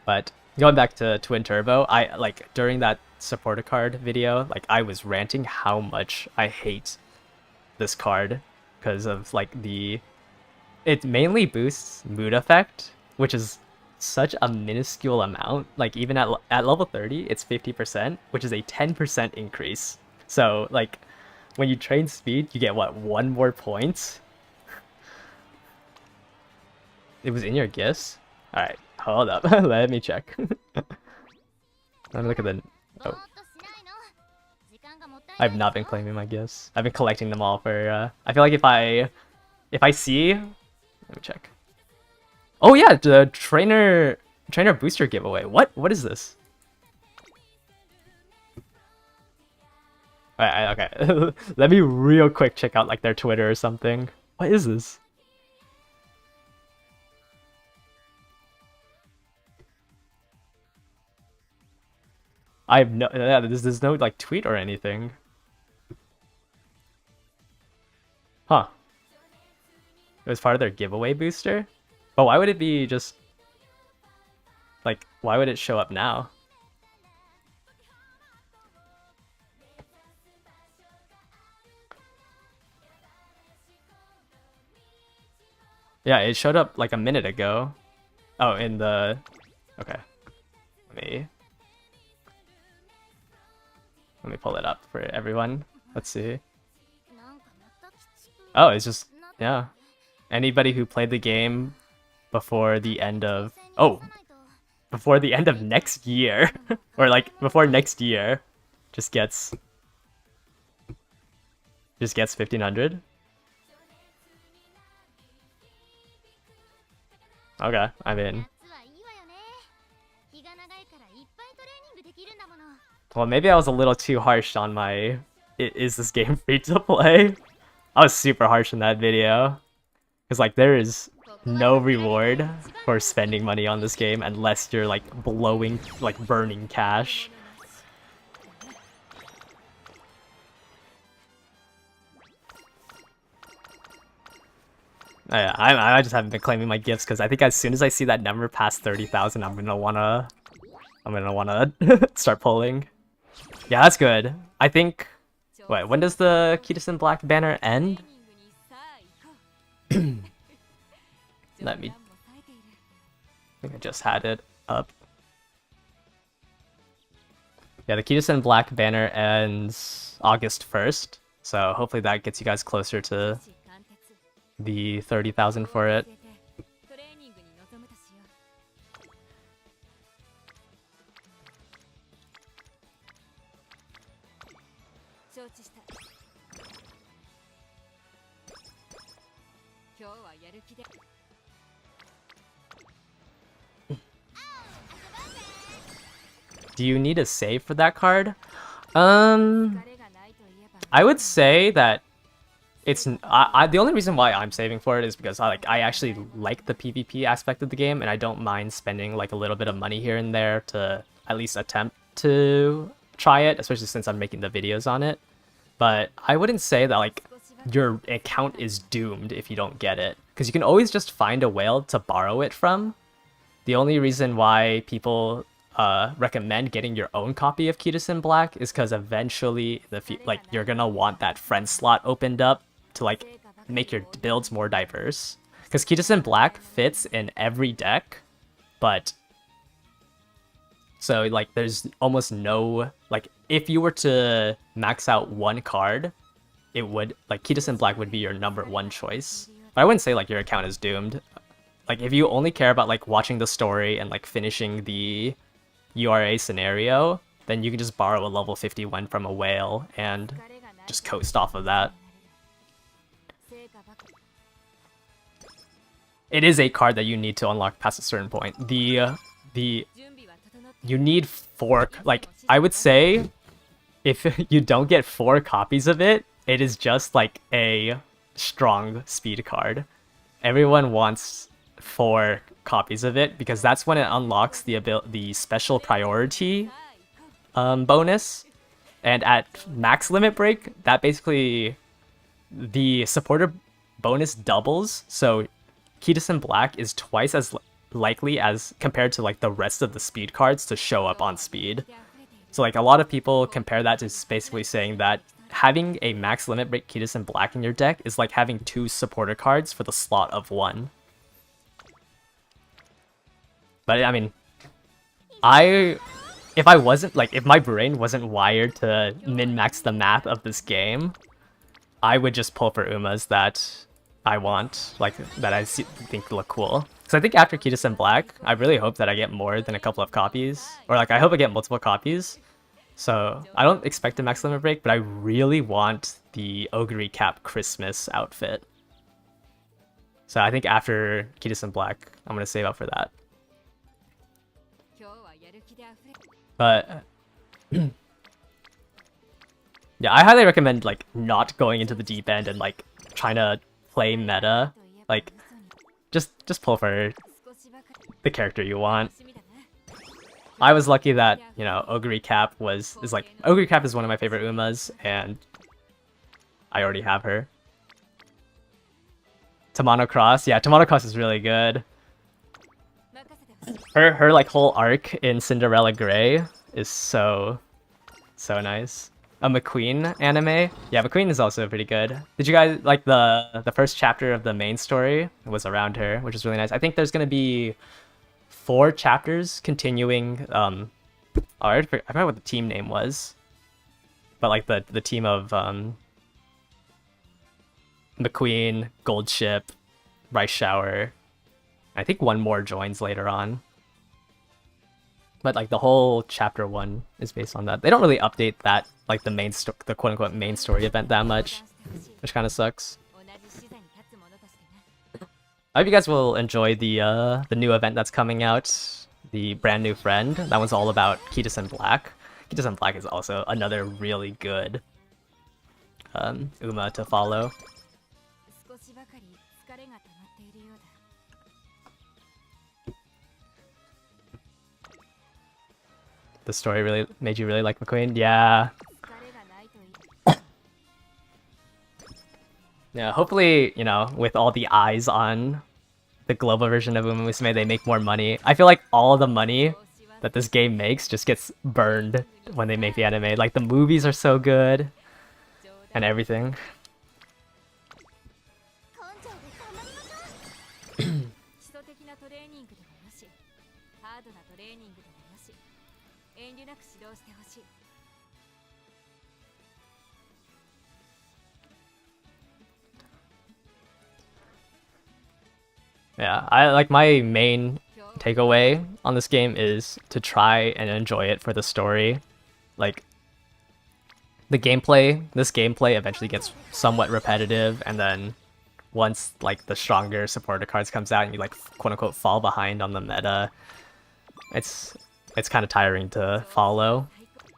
But going back to Twin Turbo, I like during that supporter card video, like I was ranting how much I hate this card because of like it mainly boosts mood effect, which is such a minuscule amount. Like even at level 30, it's 50%, which is a 10% increase. So like when you train speed, you get what, 1 more point? It was in your gifts? Alright, hold up. Let me check. Let me look at the... Oh. I've not been claiming my gifts. I've been collecting them all for... I feel like if I see... Let me check. Oh yeah, the trainer booster giveaway. What is this? Alright, okay. Let me real quick check out like their Twitter or something. What is this? There's no like tweet or anything. Huh. It was part of their giveaway booster? But why would it be just... Like, why would it show up now? Yeah, it showed up like a minute ago. Oh, in the... Okay. Let me pull it up for everyone. Let's see. Oh, it's just... Yeah. Anybody who played the game before the end of... Oh! Before the end of next year. Or like, before next year. Just gets 1500. Okay, I'm in. Well, maybe I was a little too harsh on my... Is this game free to play? I was super harsh in that video. Because like, there is no reward for spending money on this game unless you're like burning cash. I just haven't been claiming my gifts because I think as soon as I see that number past 30,000, I'm gonna wanna start pulling. Yeah, that's good. I think. Wait, when does the Kitasen Black banner end? Let me... I think I just had it up. Yeah, the Kitasen Black banner ends August 1st. So hopefully that gets you guys closer to the 30,000 for it. Do you need a save for that card? I would say that it's the only reason why I'm saving for it is because I actually like the PvP aspect of the game, and I don't mind spending like a little bit of money here and there to at least attempt to try it, especially since I'm making the videos on it. But I wouldn't say that like your account is doomed if you don't get it, because you can always just find a whale to borrow it from. The only reason why people recommend getting your own copy of Kitasen Black is because eventually you're gonna want that friend slot opened up to like make your builds more diverse, because Kitasen Black fits in every deck, but so like there's almost no, like if you were to max out one card, it would like Kitasen Black would be your #1 choice. But I wouldn't say like your account is doomed. Like if you only care about like watching the story and like finishing the URA scenario, then you can just borrow a level 51 from a whale and just coast off of that. It is a card that you need to unlock past a certain point. You need 4, like, I would say if you don't get 4 copies of it, it is just like a strong speed card. Everyone wants 4 copies of it because that's when it unlocks the special priority bonus. And at max limit break, that basically the supporter bonus doubles. So Kitasen Black is twice as likely as compared to like the rest of the speed cards to show up on speed. So like a lot of people compare that to basically saying that having a max limit break Kitasen Black in your deck is like having 2 supporter cards for the slot of 1. But I mean, if I wasn't like, if my brain wasn't wired to min-max the map of this game, I would just pull for Umas that I want, like, that I think look cool. Because I think after Kitasen Black, I really hope that I get more than a couple of copies. Or like, I hope I get multiple copies. So I don't expect a max limit break, but I really want the Ogre Cap Christmas outfit. So I think after Kitasen Black, I'm going to save up for that. But yeah, I highly recommend like not going into the deep end and like trying to play meta. Like just pull for the character you want. I was lucky that, you know, Ogre Cap is Ogre Cap is one of my favorite Umas, and I already have her. Tamano Cross, yeah, Tamano Cross is really good. Her like whole arc in Cinderella Grey is so nice. A McQueen anime, yeah, McQueen is also pretty good. Did you guys like the first chapter of the main story? It was around her, which is really nice. I think there's gonna be 4 chapters continuing. I forgot what the team name was, but like the team of McQueen, Gold Ship, Rice Shower. I think one more joins later on. But like the whole chapter 1 is based on that. They don't really update that, like the quote-unquote main story event that much, which kind of sucks. I hope you guys will enjoy the new event that's coming out, the brand new friend. That one's all about Kitasen Black. Kitasen Black is also another really good Uma to follow. The story really made you really like McQueen? Yeah. Yeah, hopefully, you know, with all the eyes on the global version of Uma Musume, they make more money. I feel like all the money that this game makes just gets burned when they make the anime. Like, the movies are so good and everything. Yeah, I like my main takeaway on this game is to try and enjoy it for the story. Like, this gameplay eventually gets somewhat repetitive, and then once like the stronger supporter cards comes out and you like quote unquote fall behind on the meta, it's kind of tiring to follow.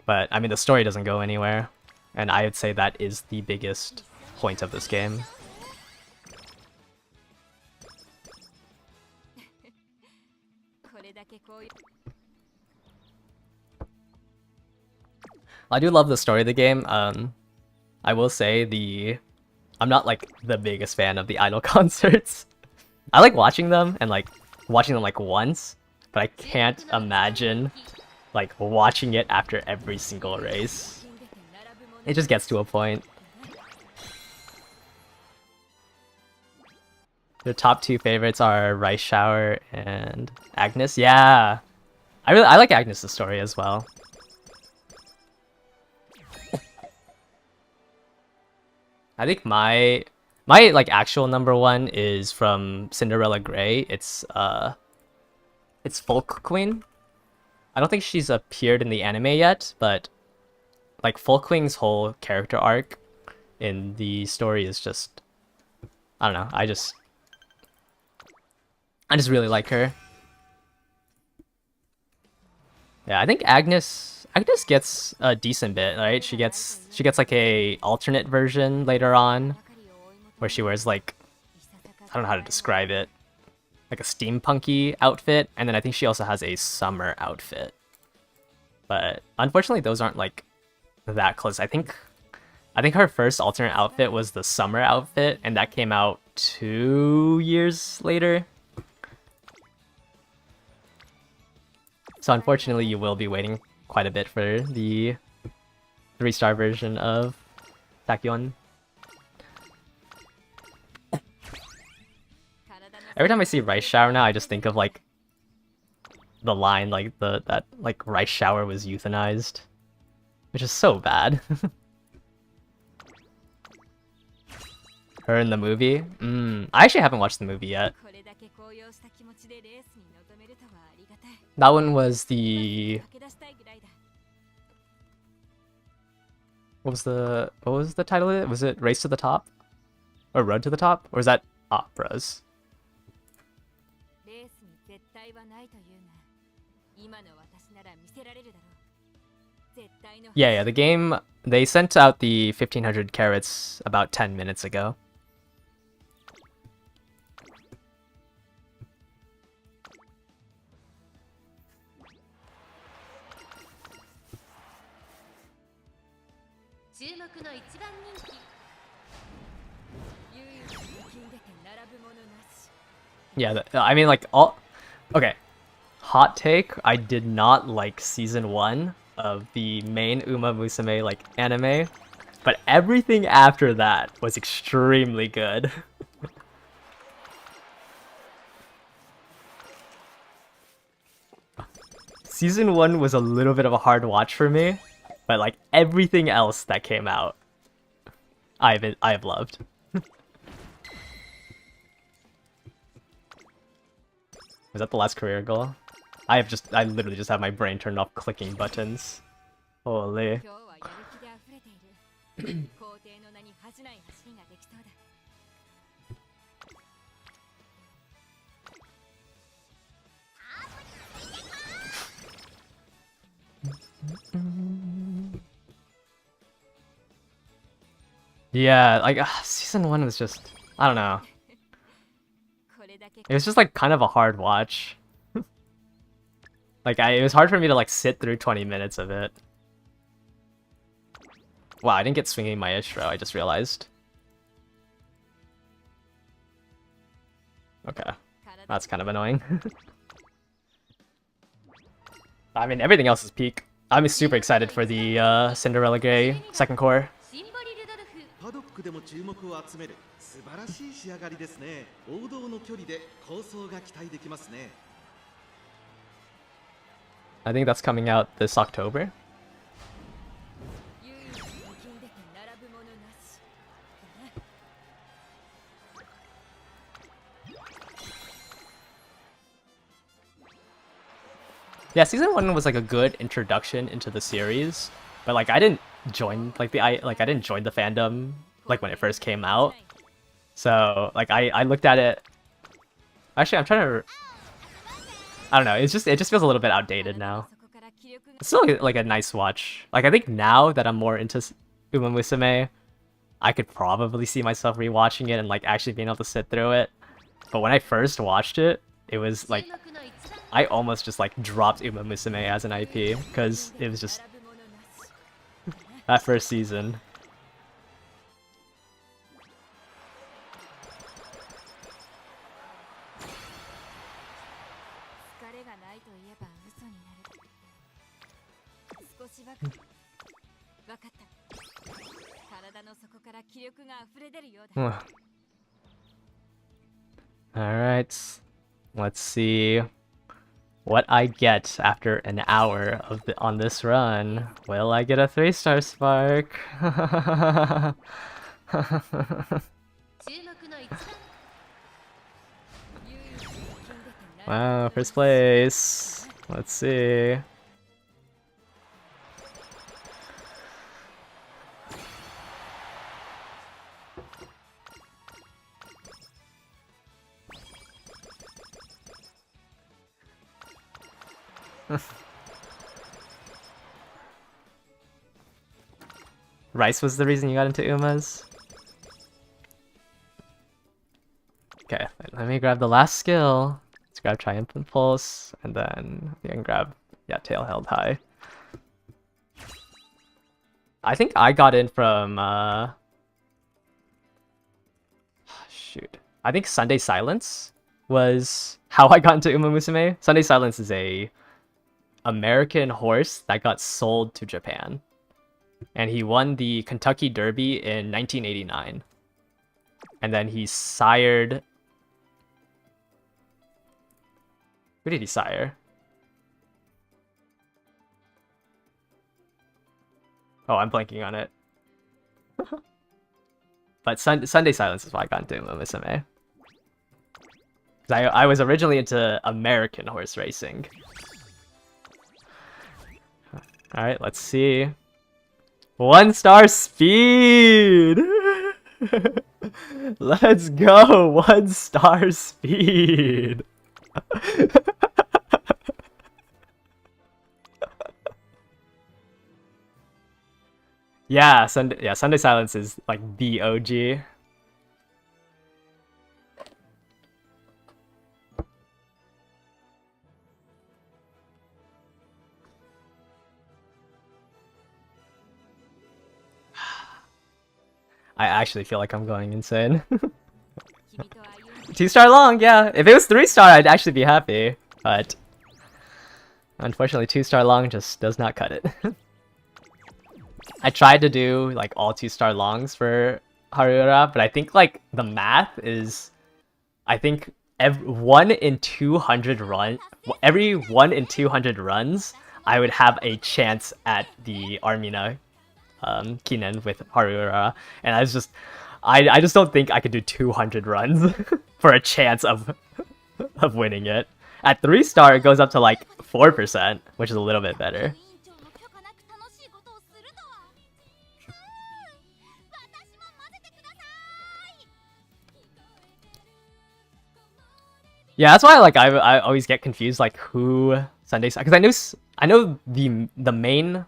But I mean, the story doesn't go anywhere, and I would say that is the biggest point of this game. I do love the story of the game. I will say I'm not like the biggest fan of the idol concerts. I like watching them and like watching them like once, but I can't imagine like watching it after every single race. It just gets to a point. The top 2 favorites are Rice Shower and Agnes. Yeah, I like Agnes' story as well. I think my like actual number 1 is from Cinderella Grey. It's Folk Queen. I don't think she's appeared in the anime yet, but like Folk Queen's whole character arc in the story is just, I don't know. I just really like her. Yeah, I think Agnes gets a decent bit, right? She gets like a alternate version later on where she wears like, I don't know how to describe it, like a steampunky outfit, and then I think she also has a summer outfit. But unfortunately those aren't like that close. I think her first alternate outfit was the summer outfit, and that came out 2 years later. So unfortunately, you will be waiting quite a bit for the 3-star version of Tachyon. Every time I see Rice Shower now, I just think of like the line like that Rice Shower was euthanized, which is so bad. Her in the movie? I actually haven't watched the movie yet. That one was the... What was the title of it? Was it Race to the Top? Or Road to the Top? Or is that operas? Yeah, the game, they sent out the 1500 carats about 10 minutes ago. Yeah, I mean, like, all... Okay. Hot take, I did not like Season 1 of the main Uma Musume, like, anime. But everything after that was extremely good. Season 1 was a little bit of a hard watch for me. But, like, everything else that came out, I've loved. Was that the last career goal? I literally just have my brain turned off clicking buttons. Holy. Yeah, like, Season 1 was just, I don't know. It was just like kind of a hard watch. Like, it was hard for me to like sit through 20 minutes of it. Wow, I didn't get Swinging Maestro, I just realized. Okay, that's kind of annoying. I mean, everything else is peak. I'm super excited for the Cinderella Gray second core. パドックでも注目を集める素晴らしい仕上がりですね。王道の距離で構想が期待できますね。I think that's coming out this October. Yeah, season 1 was like a good introduction into the series, but like I didn't join I didn't join the fandom like when it first came out. So like I looked at it. Actually, I'm trying to, I don't know, it just feels a little bit outdated now. It's still like a nice watch. Like I think now that I'm more into Uma Musume, I could probably see myself rewatching it and like actually being able to sit through it. But when I first watched it, it was like I almost just like dropped Uma Musume as an IP because it was just that first season. Alright, let's see what I get after an hour of on this run. Will I get a 3-star spark? Wow, first place. Let's see. Rice was the reason you got into Umas? Okay, let me grab the last skill. Let's grab Triumphant Pulse, and then we can grab, yeah, Tail Held High. I think I got in from, shoot. I think Sunday Silence was how I got into Uma Musume. Sunday Silence is a American horse that got sold to Japan. And he won the Kentucky Derby in 1989. And then he sired... Who did he sire? Oh, I'm blanking on it. But Sunday Silence is why I got into Uma Musume. Because I was originally into American horse racing. Alright, let's see. 1-star speed! Let's go! 1-star speed! Yeah, Sunday Silence is like the OG. I actually feel like I'm going insane. 君と歩んで 2-star long, yeah. If it was 3-star, I'd actually be happy. But unfortunately, 2-star long just does not cut it. I tried to do like all 2-star longs for Harura, but I think like the math is, I think every 1 in 200 runs, I would have a chance at the Armina Kinen with Harura, and I just don't think I could do 200 runs for a chance of winning it. At 3-star, it goes up to like 4%, which is a little bit better. 委員長の許可なく楽しいことをするとは私も混ぜてください Yeah, that's why like I always get confused like who Sunday, because I know the main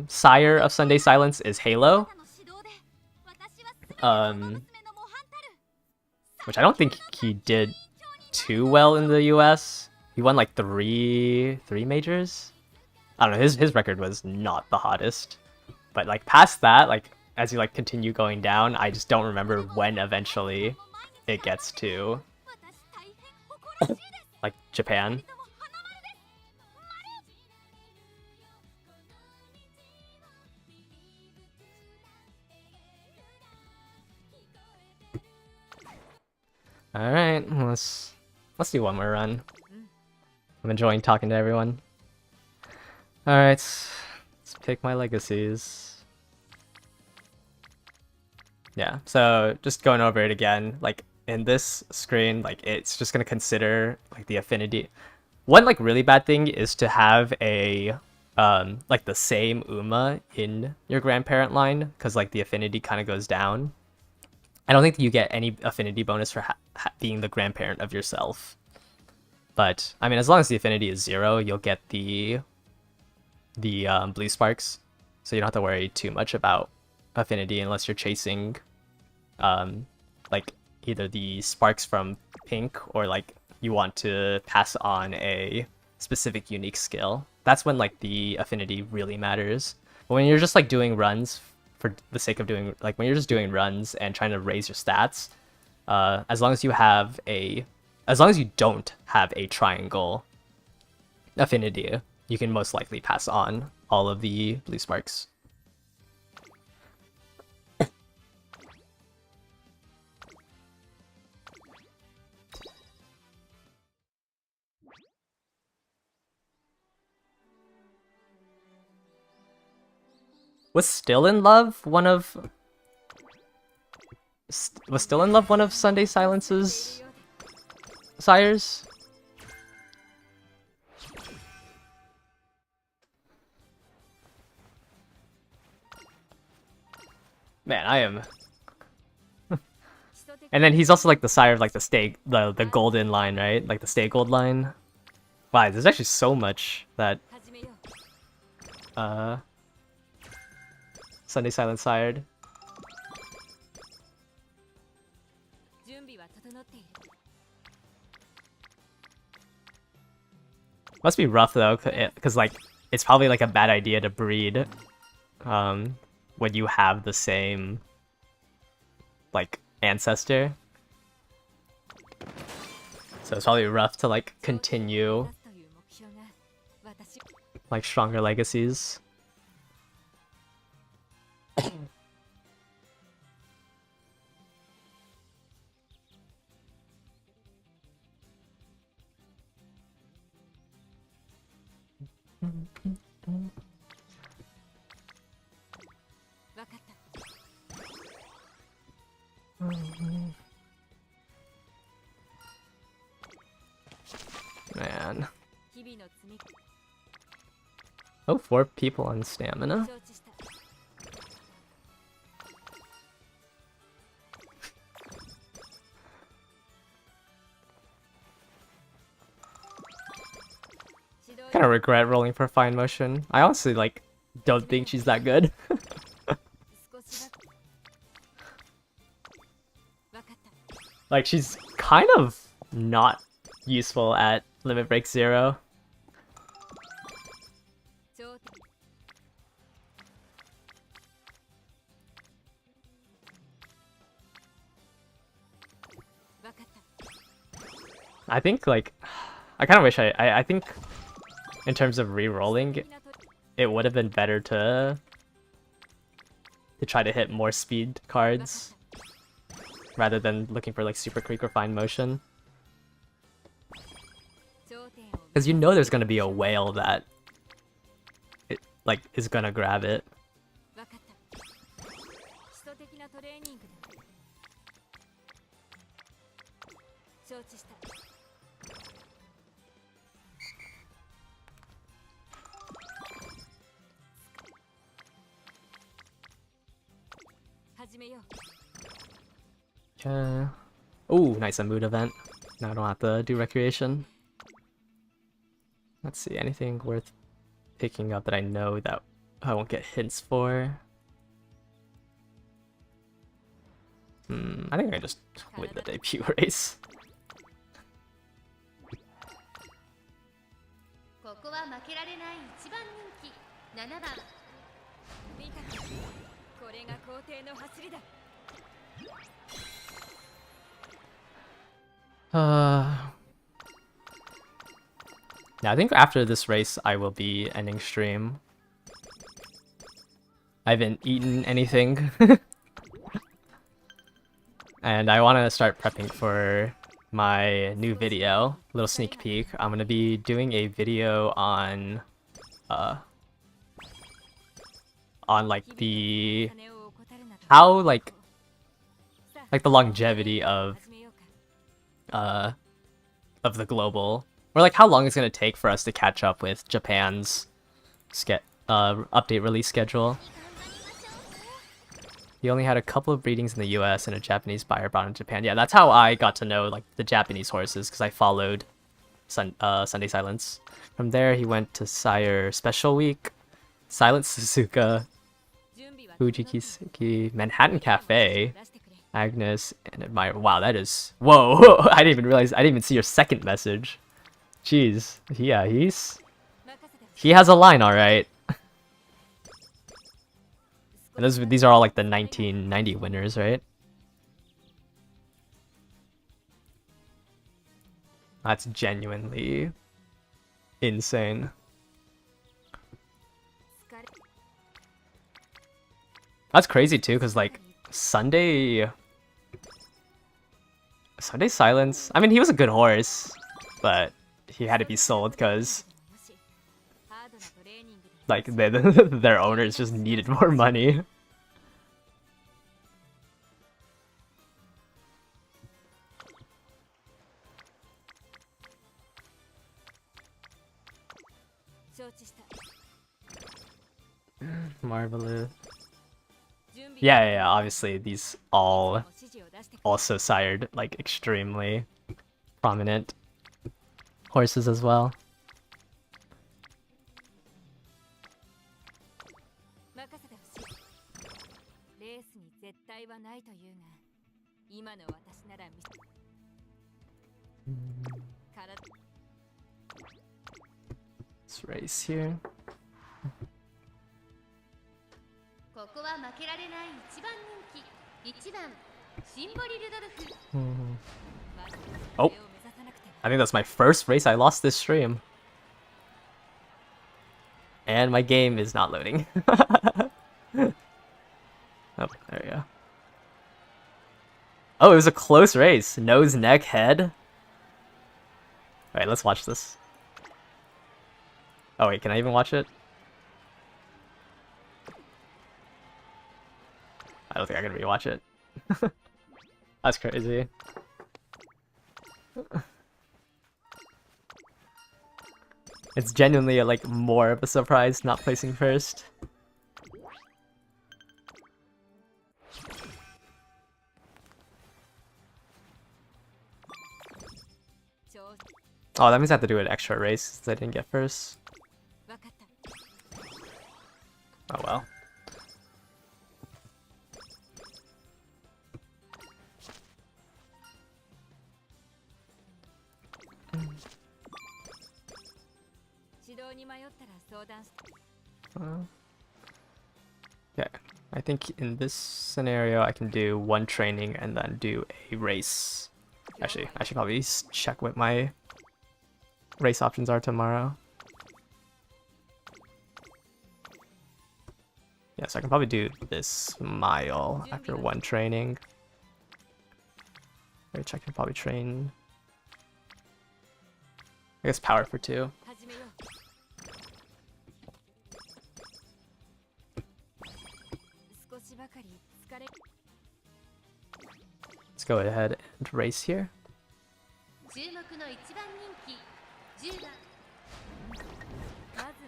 sire of Sunday Silence is Halo, あなたの指導で私は全ての馬娘の模範たる which I don't think he did too well in the US. He won like three majors. I don't know, his record was not the hottest. But like past that, like as you like continue going down, I just don't remember when eventually it gets to 私大変誇らしいです like Japan. とも花丸です Alright, let's do one more run. I'm enjoying talking to everyone. Alright, let's pick my legacies. Yeah, so just going over it again, like in this screen, like it's just gonna consider like the affinity. One like really bad thing is to have a like the same Uma in your grandparent line, because like the affinity kind of goes down. I don't think you get any affinity bonus for being the grandparent of yourself. But, I mean, as long as the affinity is 0, you'll get the blue sparks. So you don't have to worry too much about affinity unless you're chasing, like, either the sparks from pink or, like, you want to pass on a specific unique skill. That's when, like, the affinity really matters. But when you're just, like, doing runs for the sake of doing, like, when you're just doing runs and trying to raise your stats, as long as you don't have a triangle affinity, you can most likely pass on all of the blue sparks. Was Still in Love one of Sunday Silence's sires? Man, I am. And then he's also like the sire of like the golden line, right? Like the stay gold line. Wow, there's actually so much that 始めよう。 Sunday Silence sired. 準備は整っている。 Must be rough though, because like it's probably like a bad idea to breed when you have the same like ancestor. So it's probably rough to like continue 出すという目標が私。 like stronger legacies. Mm-hmm. わかった。 Man. 日々の積み Oh, 4 people on stamina. 承知した。 指導 Kind of regret rolling for fine motion. I honestly like don't think she's that good. 少しだけ。わかった。 Like she's kind of not useful at Limit Break 0. 頂点。 わかった。 I think like I kind of wish I think in terms of re-rolling みなと it would have been better to try to hit more speed わかっ cards た。 rather than looking for like Super Creek or Fine Motion. 頂点を Because you know there's gonna be a whale that it like is gonna grab it. わかった。基礎的なトレーニングだ。承知した。 始めよう。 Okay. Oh, nice, a mood event. Now I don't have to do recreation. Let's see, anything worth picking up that I know that I won't get hints for? I think I just win the debut race. ここは負けられない一番人気7番見たか。これが皇帝の走りだ。 Yeah, I think after this race I will be ending stream. I haven't eaten anything. And I want to start prepping for my new video. Little sneak peek. I'm going to be doing a video on like the 金を怠るなと。 how like さあ like the longevity of 始めようか。 of the global, or like how long it's gonna take for us to catch up with Japan's update release schedule. He only had a couple of breedings in the US and a Japanese buyer brought in Japan. Yeah, that's how I got to know like the Japanese horses, because I followed Sunday Silence. From there, he went to Sire Special Week, Silent Suzuka, 準備は Fuji 整っている。 Kiseki, Manhattan Cafe, 出してくれ。 Agnes, and Admire. Wow, that is... Whoa! I didn't even realize... I didn't even see your second message. Jeez. Yeah,任せてほしい。 he has a line, alright. And these are all like the 1990 winners, right? That's genuinely insane. 疲れ That's crazy too, because like Sunday Silence, I mean, he was a good horse, but he had to be sold because もしハードなトレーニングで like their owners just needed more money. 承知した。 Marvelous. 準備 Yeah, obviously these all 指示を出してくれ。 also sired like extremely prominent horses as well. ないというが今の私なら体 Let's race here. ここは負けられない一番人気1番シンボリ・ルドルフ Oh, I think that's my first race I lost this stream. And my game is not loading. Oh, there we go. Oh, it was a close race. Nose, neck, head. Alright, let's watch this. Oh wait, can I even watch it? I don't think I can rewatch it. That's crazy. It's genuinely like more of a surprise not placing first. Oh, that means I have to do an extra race since I didn't get first. 分かった Oh well. Yeah, I think in this scenario I can do one training and then do a race. Actually, I should probably check what my race options are tomorrow. Yeah, so I can probably do this mile after one training. Which I can probably train. I guess power for 2. 始めよう 少しばかり疲れ Let's go ahead and race here. 注目の一番人気10番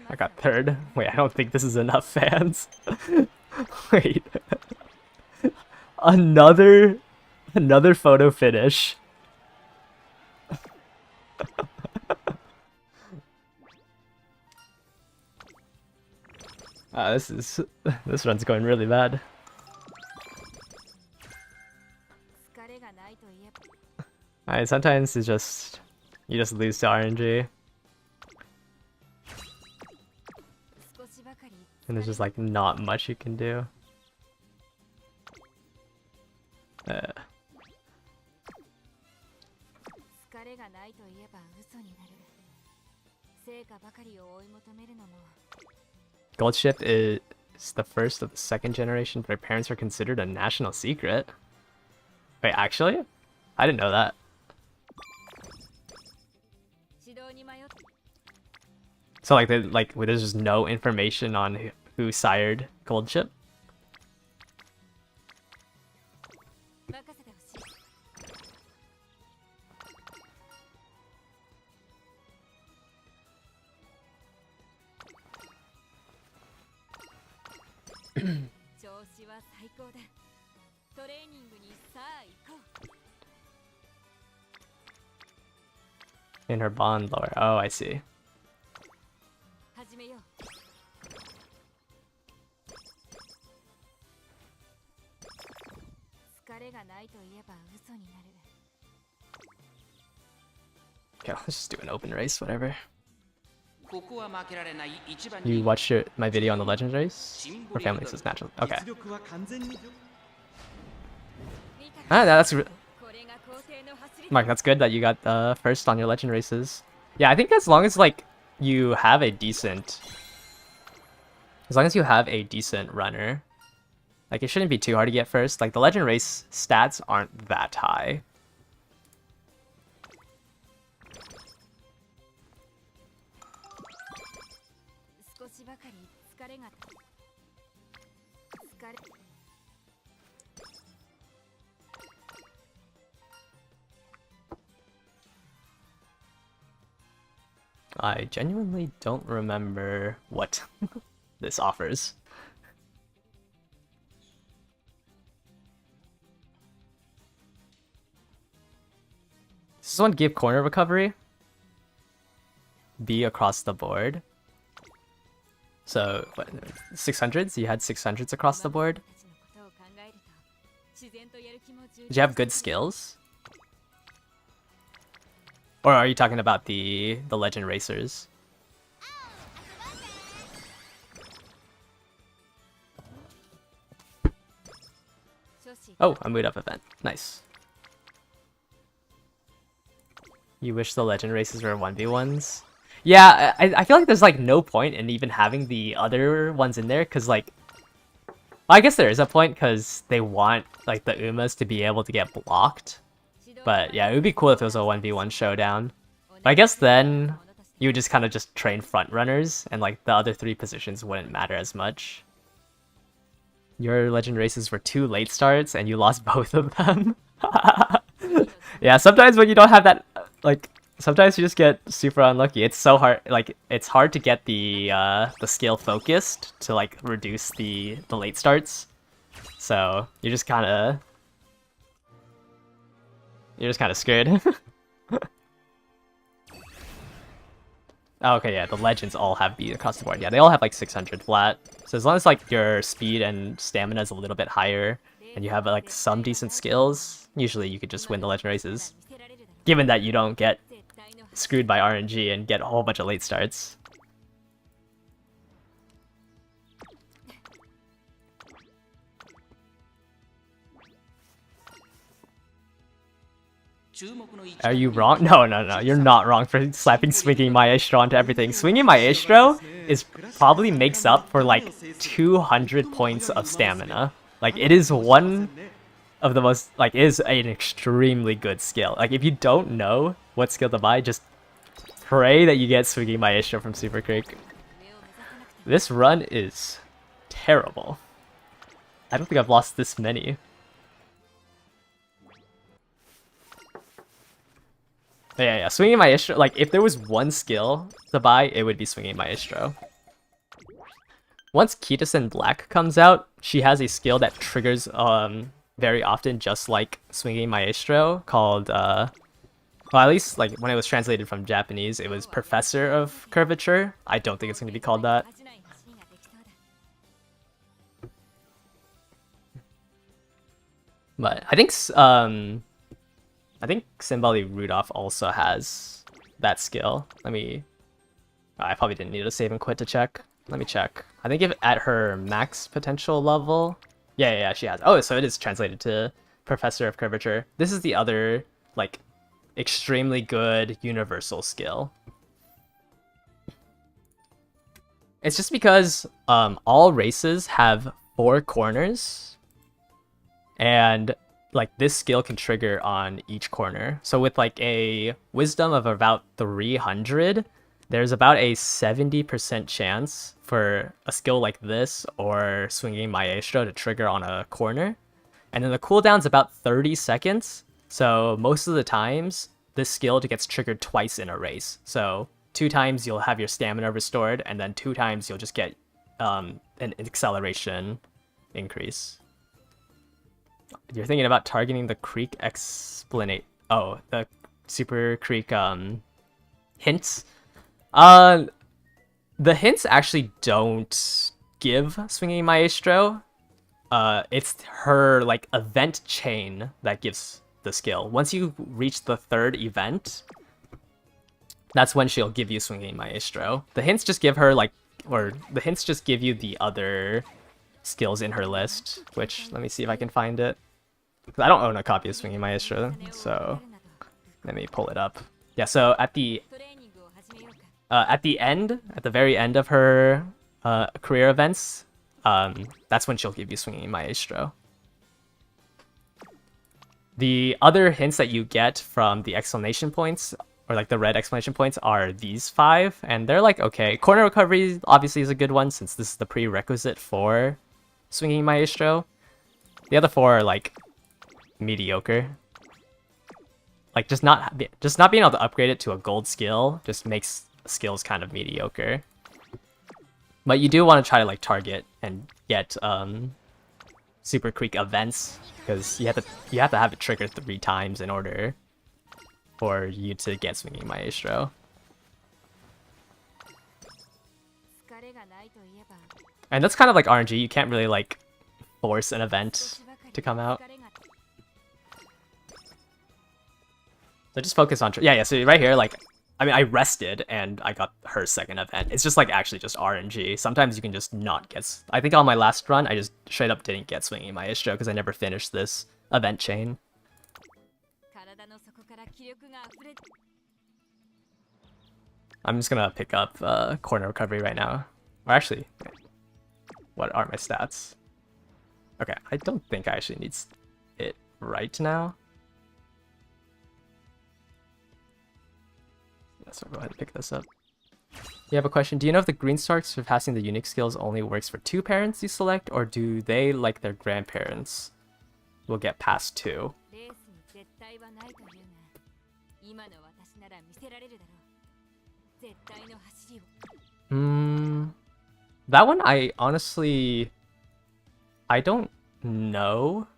I got third. Wait, I don't think this is enough fans. Wait. Another photo finish. This run's going really bad. 疲れがないと言えば Alright, sometimes it's just you just lose to RNG. 少しばかり And there's just like not much you can do. 疲れがないと言えば嘘になる成果ばかりを追い求めるのも Gold ship is the first of the second generation, but our parents are considered a national secret. Wait, actually? I didn't know that. 指導に迷って So like, there's just no information on who sired Gold ship. 任せてほしい 調子は最高だトレーニングにさあ行こう In her bond lower. Oh, I see. 始めよう疲れがないと言えば嘘になる Okay, let's just do an open race, whatever. ここは負けられない一番 You 人 watched my video on the legend race? Or family says natural. Okay. 実力は完全に Ah, that's これが皇帝の走り Mark. That's good that you got first on your legend races. Yeah, I think as long as like you have a decent runner, like it shouldn't be too hard to get first. Like the legend race stats aren't that high. 少しばかり疲れが疲れ I genuinely don't remember what this offers. Does this one give corner recovery? B across the board. So, what, 600s? You had 600s across the board? Did you have good skills? Or are you talking about the legend racers? Oh, a mood up event. Nice. You wish the legend races were 1v1s? Yeah, I feel like there's like no point in even having the other ones in there, because like, well, I guess there is a point because they want like the Umas to be able to get blocked. But yeah, it would be cool if it was a 1v1 showdown. But I guess then you would just kind of just train front runners and like the other 3 positions wouldn't matter as much. Your legend races were 2 late starts and you lost both of them. Yeah, sometimes when you don't have that, like, sometimes you just get super unlucky. It's so hard, like, it's hard to get the skill focused to like reduce the late starts. So you're just kind of scared. Oh, okay, yeah, the legends all have B across the board. Yeah, they all have like 600 flat. So as long as like your speed and stamina is a little bit higher and you have like some decent skills, usually you could just win the legend races. Given that you don't get screwed by RNG and get a whole bunch of late starts. Are you wrong? No, you're not wrong for slapping Swinging Maestro onto everything. Swinging Maestro probably makes up for like 200 points of stamina. Like, it is one of the most, like, it is an extremely good skill. Like, if you don't know what skill to buy, just pray that you get Swinging Maestro from Super Creek. This run is terrible. I don't think I've lost this many. Yeah, Swinging Maestro, like, if there was one skill to buy, it would be Swinging Maestro. Once Kitasen Black comes out, she has a skill that triggers very often just like Swinging Maestro called, well, at least like when it was translated from Japanese, it was Professor of Curvature. I don't think it's going to be called that. But I think Simbali Rudolph also has that skill. I probably didn't need to save and quit to check. Let me check. I think if at her max potential level, yeah, she has. Oh, so it is translated to Professor of Curvature. This is the other like extremely good universal skill. It's just because all races have 4 corners, and like this skill can trigger on each corner. So with like a wisdom of about 300, there's about a 70% chance for a skill like this or Swinging Maestro to trigger on a corner. And then the cooldown's about 30 seconds. So most of the times, this skill gets triggered twice in a race. So 2 times you'll have your stamina restored, and then 2 times you'll just get an acceleration increase. You're thinking about targeting the Creek Explanate. Oh, the Super Creek hints. The hints actually don't give Swinging Maestro. It's her like event chain that gives the skill. Once you reach the 3rd event, that's when she'll give you Swinging Maestro. The hints just give her like, or the hints just give you the other skills in her list, which, let me see if I can find it. I don't own a copy of Swinging Maestro, so let me pull it up. Yeah, so at the end, at the very end of her career events, that's when she'll give you Swinging Maestro. The other hints that you get from the exclamation points, or like the red exclamation points, are these 5, and they're like, okay. Corner recovery obviously is a good one, since this is the prerequisite for Swinging Maestro. The other 4 are like mediocre. Like just not being able to upgrade it to a gold skill just makes skills kind of mediocre. But you do want to try to like target and get Super Creek events, because you have to have it triggered 3 times in order for you to get Swinging Maestro. And that's kind of like RNG. You can't really like force an event to come out. So just focus on... Yeah, so right here, like... I mean, I rested, and I got her second event. It's just, like, actually just RNG. Sometimes you can just not get... I think on my last run, I just straight up didn't get Swinging Maestro because I never finished this event chain. 体の底から気力が溢れ I'm just gonna pick up corner recovery right now. Or actually, what are my stats? Okay, I don't think I actually need it right now. So go ahead and pick this up. You have a question. Do you know if the green sparks for passing the unique skills only works for 2 parents you select, or do they, like their grandparents, will get past 2? レースに絶対はないというが今の私なら見せられるだろう絶対の走りを That one I honestly... I don't know.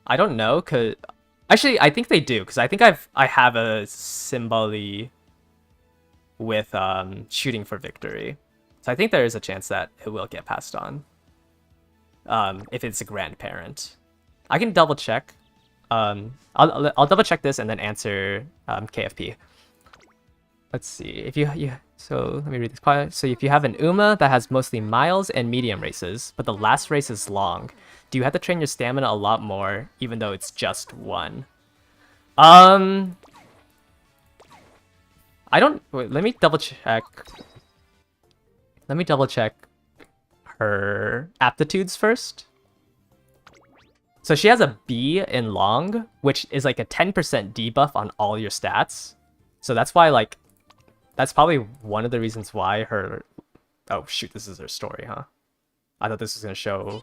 I don't know, cause... Actually, I think they do, because I think I have a Symboli with shooting for victory. So I think there is a chance that it will get passed on. If it's a grandparent. I can double check. I'll double check this and then answer KFP. Let's see. If so let me read this. So if you have an Uma that has mostly miles and medium races, but the last race is long, do you have to train your stamina a lot more, even though it's just 1? I don't... Wait, let me double check. Let me double check her aptitudes first. So she has a B in long, which is like a 10% debuff on all your stats. So that's why, like... That's probably one of the reasons why her... Oh, shoot, this is her story, huh? I thought this was going to show...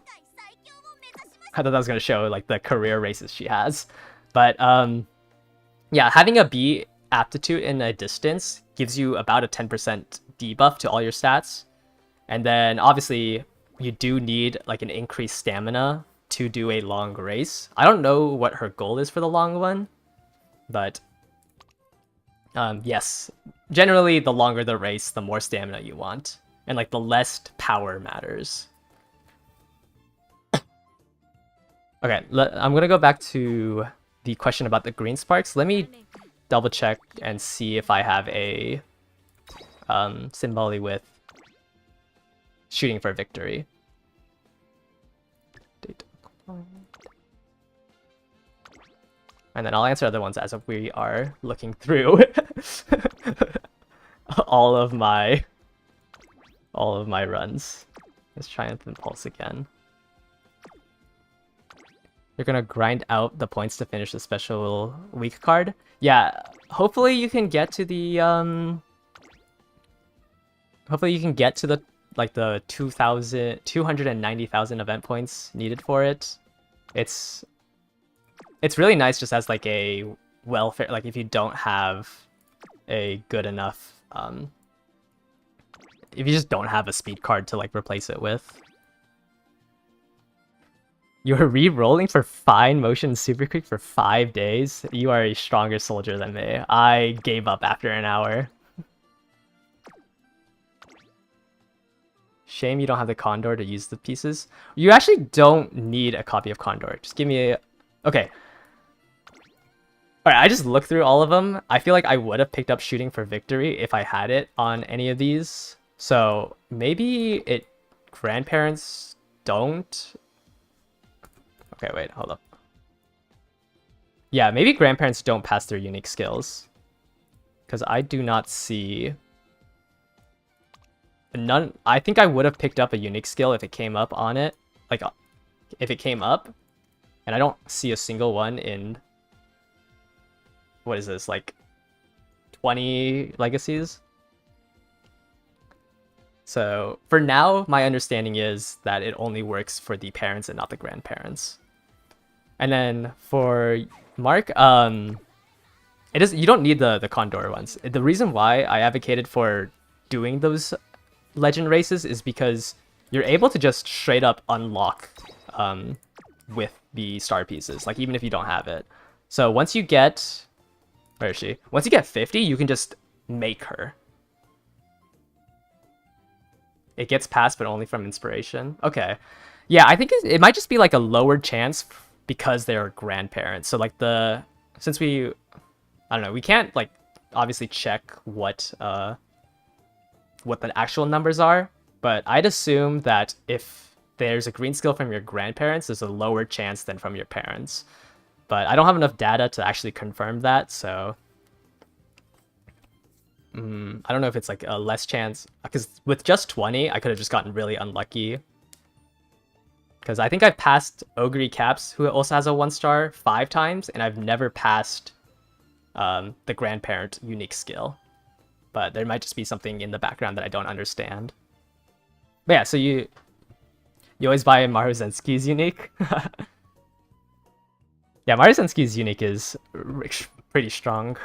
I thought that was going to show, like, the career races she has. But, yeah, having a B aptitude in a distance gives you about a 10% debuff to all your stats. And then, obviously, you do need, like, an increased stamina to do a long race. I don't know what her goal is for the long one, but... yes, generally, the longer the race, the more stamina you want. And, like, the less power matters. Okay, I'm gonna go back to the question about the green sparks. Let me double check and see if I have a Symboli with shooting for victory. And then I'll answer other ones as if we are looking through all of my runs. Let's Triumph Impulse again. You're gonna grind out the points to finish the special week card. Yeah, hopefully you can get to the like the 290,000 event points needed for it. It's really nice just as like a welfare, like if you don't have a good enough if you just don't have a speed card to like replace it with. You're re-rolling for Fine Motion Super Quick for 5 days? You are a stronger soldier than me. I gave up after an hour. Shame you don't have the Condor to use the pieces. You actually don't need a copy of Condor. Just give me a... Okay. Alright, I just looked through all of them. I feel like I would have picked up Shooting for Victory if I had it on any of these. So maybe grandparents don't... Okay, wait, hold up. Yeah, maybe grandparents don't pass their unique skills. Because I do not see... None. I think I would have picked up a unique skill if it came up on it. Like, if it came up. And I don't see a single one in... What is this, like 20 legacies? So, for now, my understanding is that it only works for the parents and not the grandparents. And then for Mark, you don't need the Condor ones. The reason why I advocated for doing those legend races is because you're able to just straight up unlock with the star pieces, like even if you don't have it. So once you get, where is she? Once you get 50, you can just make her. It gets passed, but only from inspiration. Okay. Yeah, I think it might just be like a lower chance because they're grandparents. So like the since we, I don't know, we can't like obviously check what the actual numbers are, but I'd assume that if there's a green skill from your grandparents, there's a lower chance than from your parents. But I don't have enough data to actually confirm that, so I don't know if it's like a less chance, because with just 20, I could have just gotten really unlucky. Because I think I've passed Ogre Caps, who also has a 1-star, 5 times, and I've never passed the grandparent unique skill. But there might just be something in the background that I don't understand. But yeah, so you always buy Maru Zensky's unique. Yeah, Maru Zensky's unique is pretty strong.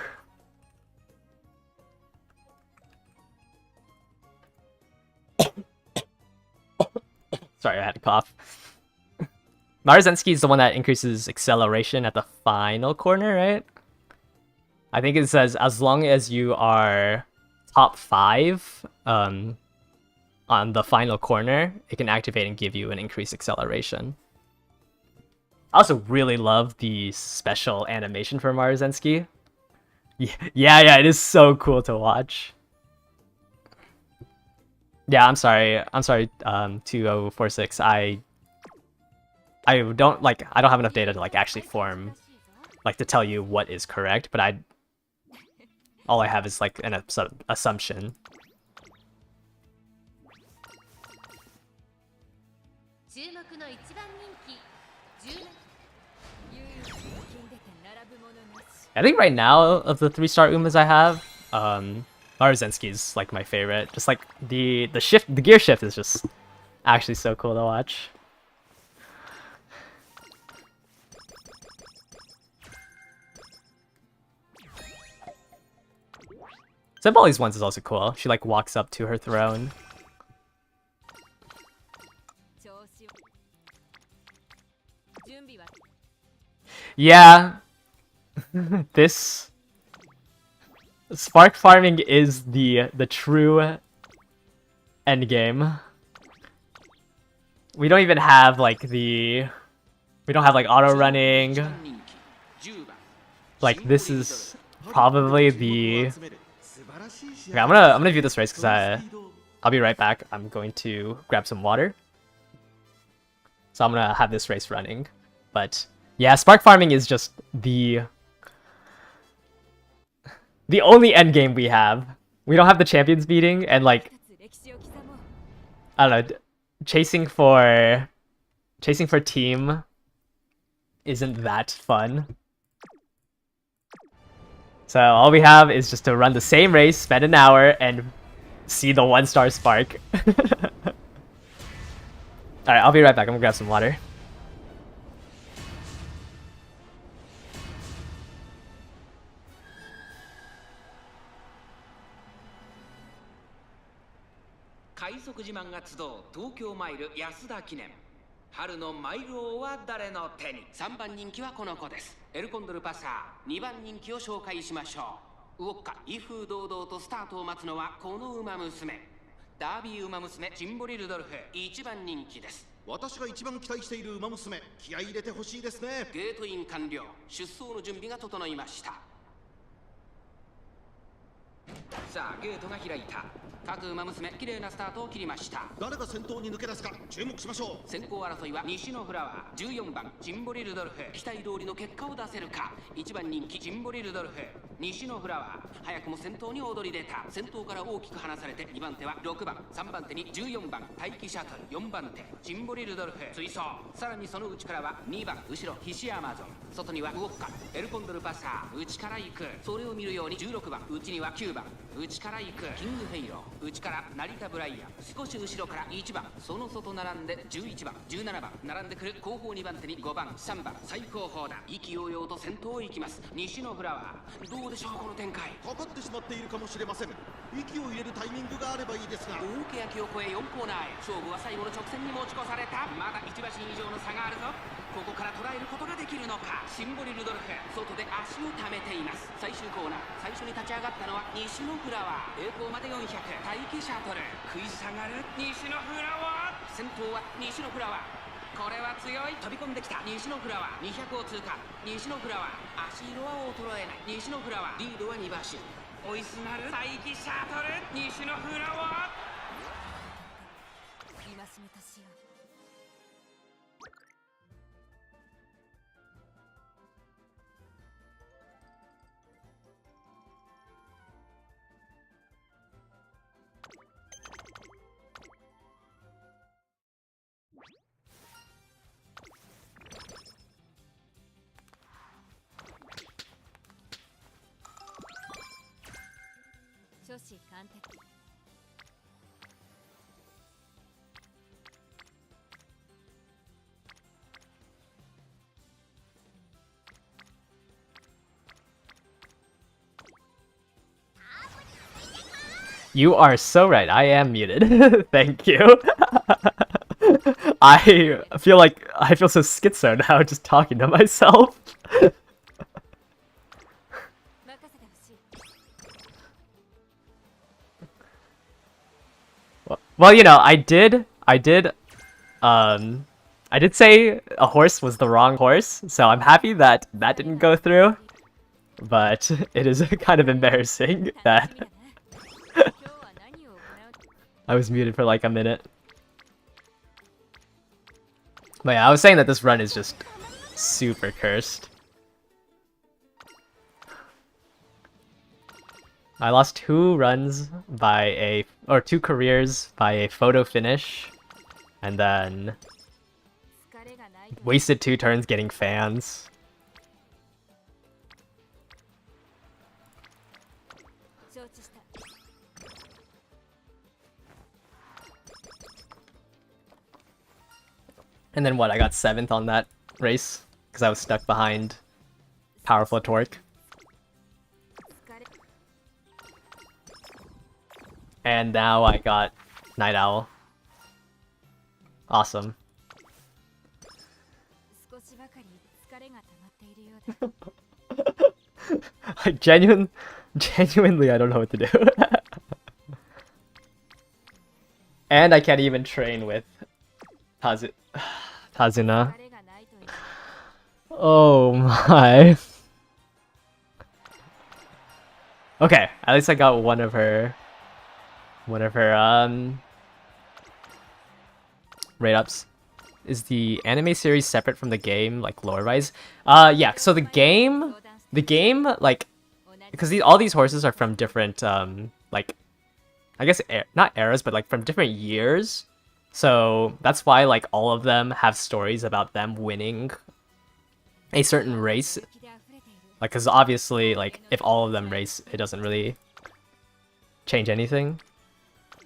Sorry, I had to cough. Maru Zensky is the one that increases acceleration at the final corner, right? I think it says as long as you are top 5 on the final corner, it can activate and give you an increased acceleration. I also really love the special animation for Maru Zensky. Yeah, it is so cool to watch. Yeah, I'm sorry, 2046. I don't have enough data to like actually form, like to tell you what is correct, but all I have is like an assumption. I think right now of the 3-star Umas I have, Maru Zensky is like my favorite. Just like the gear shift is just actually so cool to watch. Zembali's ones is also cool. She like walks up to her throne. Yeah. This spark farming is the true end game. We don't even have like auto running. Like this is probably the. Okay, I'm gonna view this race because I'll be right back. I'm going to grab some water. So I'm gonna have this race running. But yeah, spark farming is just the only end game we have. We don't have the champions beating, and like I don't know, chasing for team isn't that fun. So all we have is just to run the same race, spend an hour, and see the 1-star spark. Alright, I'll be right back. I'm gonna grab some water.エルコンドルパサー2番人気を紹介しましょう。ウォッカ、威風堂々とスタートを待つのはこの馬娘。ダービー馬娘ジンボリルドルフ1番人気です。私が一番期待している馬娘、気合い入れてほしいですね。ゲートイン完了。出走の準備が整いました。さあゲートが開いた。各馬娘綺麗なスタートを切りました。誰が先頭に抜け出すか注目しましょう。先行争いは西のフラワー14番ジンボリルドルフ。期待通りの結果を出せるか。1番人気ジンボリルドルフ。西のフラワー早くも先頭に躍り出た。先頭から大きく離されて2番手は6番3番手に14番待機シャトル4番手ジンボリルドルフ追走。さらにその内からは2番後ろヒシアマゾン。外にはウォッカエルコンドルパサー内から行く。それを見るように16番内には9番内から行く。キングフェイロ内から成田ブライアン少し後ろから1番その外並んで11番17番並んでくる後方2番手に5番3番最後方だ。意気揚々と先頭へ行きます。西のフラワーどうでしょうこの展開。かかってしまっているかもしれません。息を入れるタイミングがあればいいですが。大欅を越え4コーナーへ。勝負は最後の直線に持ち越された。まだ1馬身以上の差があるぞ。ここから捉えることができるのか。シンボリルドルフ外で足を溜めています。最終コーナー最初に立ち上がったのは西のフラワー。栄光まで400待機シャトル食い下がる西のフラワー。先頭は西のフラワー。これは強い。飛び込んできた西のフラワー200を通過。西のフラワー足色は衰えない。西のフラワーリードは2馬身。追いすなる再起シャトル西のフラワー。戒めとしよう。諸子貫徹。You are so right. I am muted. Thank you. I feel so schizo now just talking to myself. 任せてほしい。 Well, you know, I did say a horse was the wrong horse, so I'm happy that that didn't go through. But it is kind of embarrassing 楽 that しみだな。今日は何を行う？ I was muted for like a minute. But yeah, I was saying that this run is just super cursed. I lost 2 runs by two careers by a photo finish, and then 疲れがないと。 wasted 2 turns getting fans. 承知した。 And then what? I got 7th on that race because I was stuck behind Powerful Torque. 疲れ。 And now I got Night Owl. Awesome. 少しばかり疲れが溜まっているようだ。 Like genuinely, I don't know what to do. And I can't even train with Tazuna. 疲れがないという。 Oh my. Okay, at least I got one of her rate ups. Is the anime series separate from the game, like lore-wise? Yeah, so the game, like, because all these horses are from different, like, I guess, not eras, but like from different years. So that's why, like, all of them have stories about them winning a certain race. 気で溢れている。 Like, because obviously, like, if all of them race, it doesn't really change anything.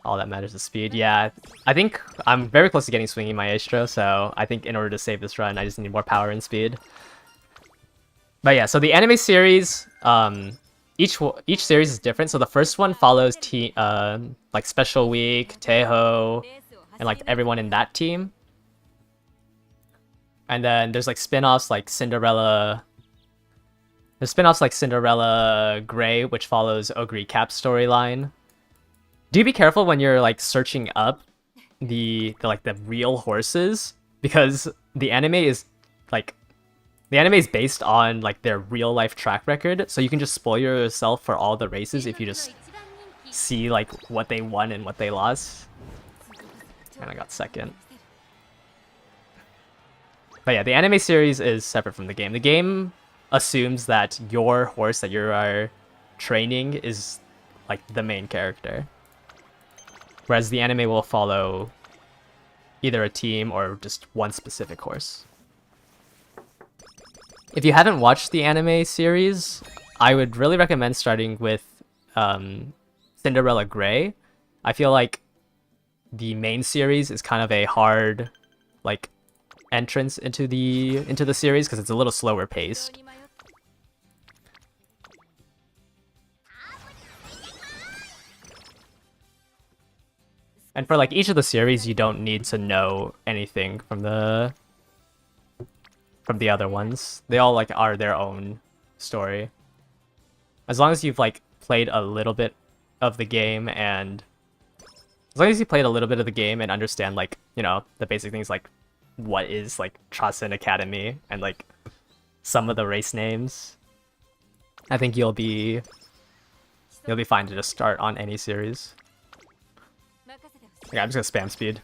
All that matters is speed. Yeah, I think I'm very close to getting Swinging Maestro, so I think in order to save this run, I just need more power and speed. But yeah, so the anime series, each series is different. So the first one follows like Special Week, Teho, レースを走 and like り抜け everyone in that team. And then there's like spin-offs like Cinderella. There's spin-offs like Cinderella Grey, which follows Ogre Cap's storyline. Do be careful when you're like searching up the real horses, because the anime is based on like their real life track record, so you can just spoil yourself for all the races if you just 一番人気 see like what they won and what they lost. And I got second. But yeah, the anime series is separate from the game. The game assumes that your horse that you are training is like the main character. Whereas the anime will follow either a team or just one specific horse. If you haven't watched the anime series, I would really recommend starting with Cinderella Grey. I feel like the main series is kind of a hard like entrance into the series because it's a little slower 非常 paced. に迷って And for like each of the series, you don't need to know anything from the other ones. They all like are their own story. As long as you've like played a little bit of the game and understand like, you know, the basic things like what is like Trasen Academy and like some of the race names, I think you'll be fine to just start on any series. Yeah, I'm just gonna spam speed.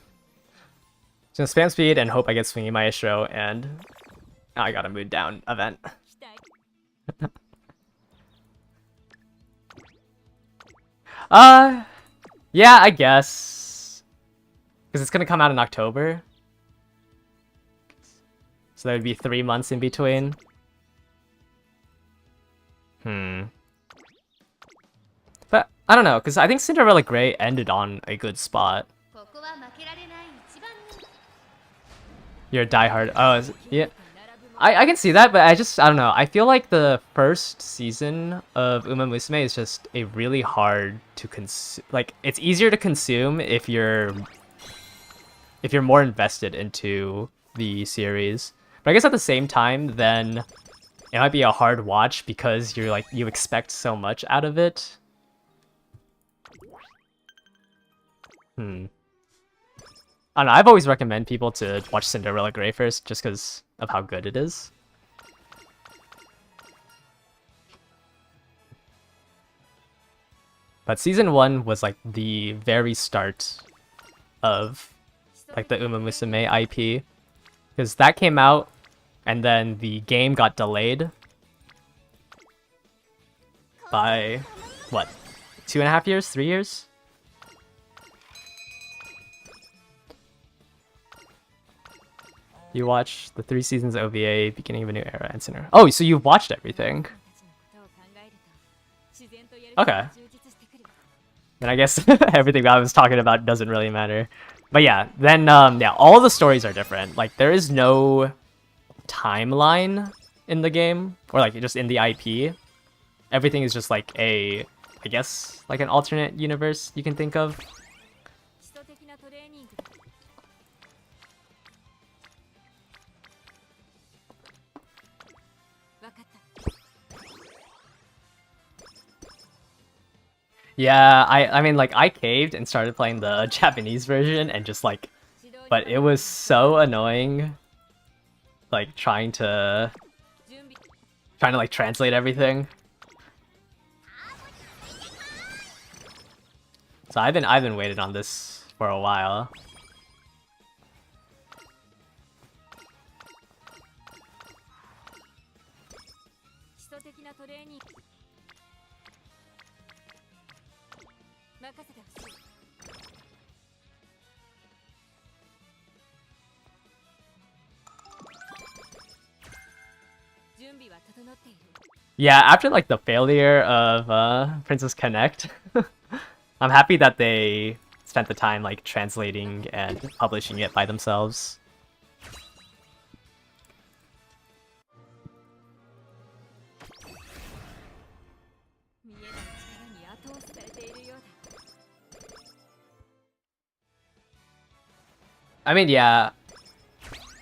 Just gonna spam speed and hope I get Swinging Maestro, and I got a mood down event. Yeah, I guess. Because it's gonna come out in October. So there would be 3 months in between. But I don't know, because I think Cinderella Grey ended on a good spot. ここは負けられない一番人気 You're a diehard. Oh, yeah. I can see that, but I don't know. I feel like the first season of Uma Musume is just a really hard to consume. Like, it's easier to consume if you're more invested into the series. But I guess at the same time, then it might be a hard watch because you're like, you expect so much out of it. I don't know, I've always recommend people to watch Cinderella Grey first just because of how good it is. But season 1 was like the very start of like the Uma Musume IP. Because that came out and then the game got delayed by, what, 2.5 years? 3 years? You watched the 3 seasons OVA, beginning of a new era, and Sinner. Oh, so you've watched everything. Okay. Then I guess everything I was talking about doesn't really matter. But yeah, then yeah, all the stories are different. Like, there is no timeline in the game, or like just in the IP. Everything is just like I guess, like an alternate universe you can think of. Yeah, I mean, like, I caved and started playing the Japanese version and just like, but it was so annoying, like trying to like translate everything. So I've been waiting on this for a while. Yeah, after like the failure of Princess Connect, I'm happy that they spent the time like translating and publishing it by themselves. I mean, yeah,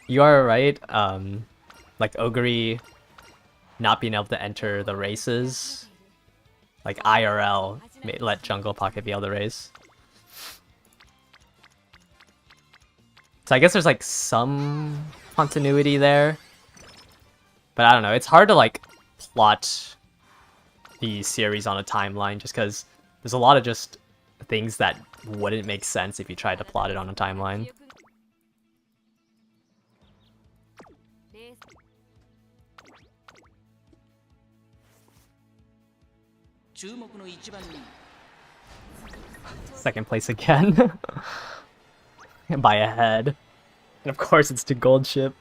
you are right. Like Ogre not being able to enter the races, like IRL, let Jungle Pocket be able to race. So I guess there's like some continuity there, but I don't know. It's hard to like plot the series on a timeline just because there's a lot of just things that wouldn't make sense if you tried to plot it on a timeline. Second place again. By a head. And of course it's to Gold Ship.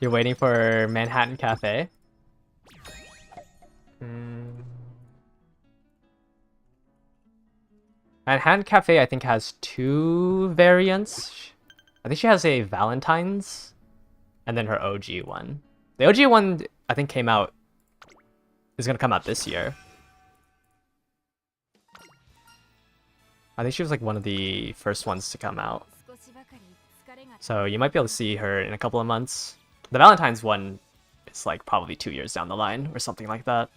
You're waiting for Manhattan Cafe? Manhattan Cafe, I think, has 2 variants. I think she has a Valentine's, and then her OG one. The OG one, I think, is gonna come out this year. I think she was like one of the first ones to come out. So you might be able to see her in a couple of months. The Valentine's one is like probably 2 years down the line or something like that.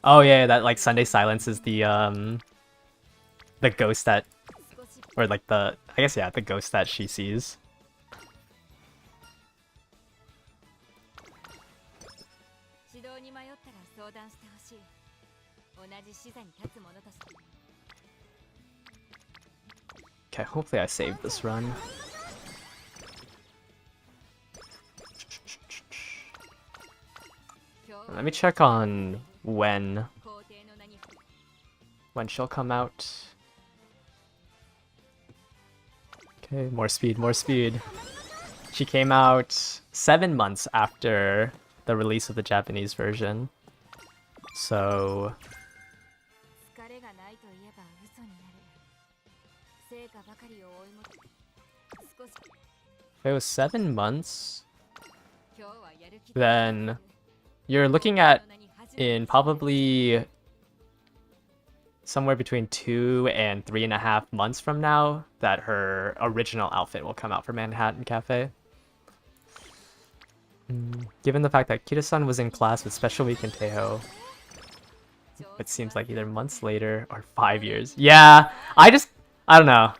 Oh yeah, that like Sunday Silence is the ghost that, or like the, I guess yeah, the ghost that she sees. Okay, hopefully I saved this run. Let me check on when she'll come out. Okay, more speed, more speed. She came out 7 months after the release of the Japanese version. So if it was 7 months, then you're looking at in probably somewhere between 2 and 3.5 months from now that her original outfit will come out for Manhattan Cafe. Given the fact that Kira-san was in class with Special Week in Teho, it seems like either months later or 5 years. Yeah, I don't know.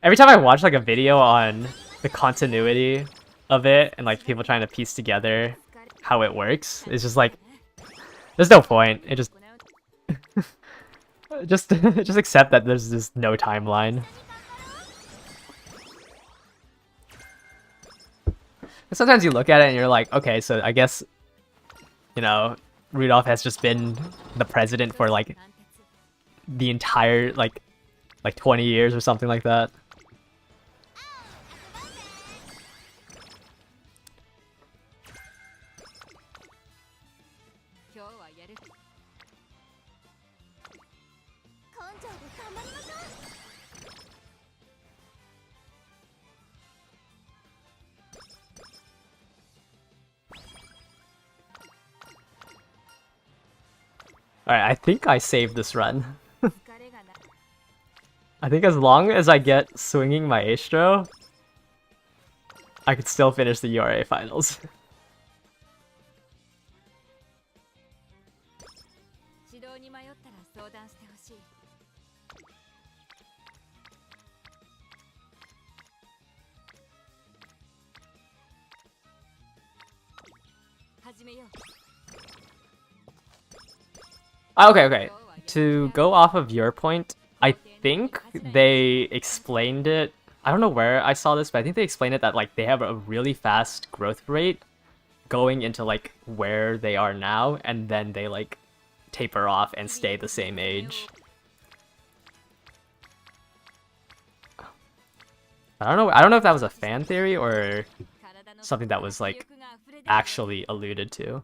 Every time I watch like a video on the continuity of it and like people trying to piece together how it works, it's just like, there's no point. It just just accept that there's just no timeline. And sometimes you look at it and you're like, okay, so I guess, you know, Rudolph has just been the president for like the entire like 20 years or something like that. Alright, I think I saved this run. I think as long as I get swinging my Astro, I could still finish the URA finals. Okay. To go off of your point, I think they explained it. I don't know where I saw this, but I think they explained it that like they have a really fast growth rate going into like where they are now, and then they like taper off and stay the same age. I don't know if that was a fan theory or something that was like actually alluded to.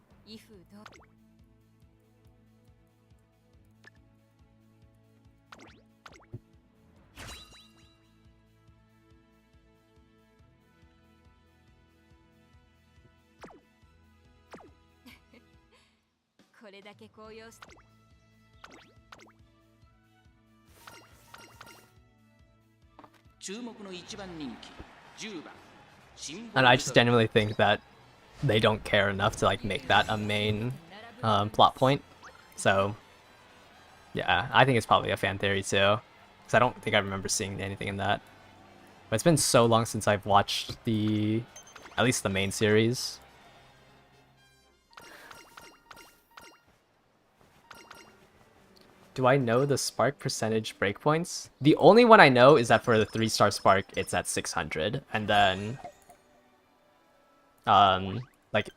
And I just genuinely think that they don't care enough to like make that a main plot point. So yeah, I think it's probably a fan theory too, because I don't think I remember seeing anything in that. But it's been so long since I've watched at least the main series. Do I know the spark percentage breakpoints? The only one I know is that for the 3-star spark, it's at 600, and then like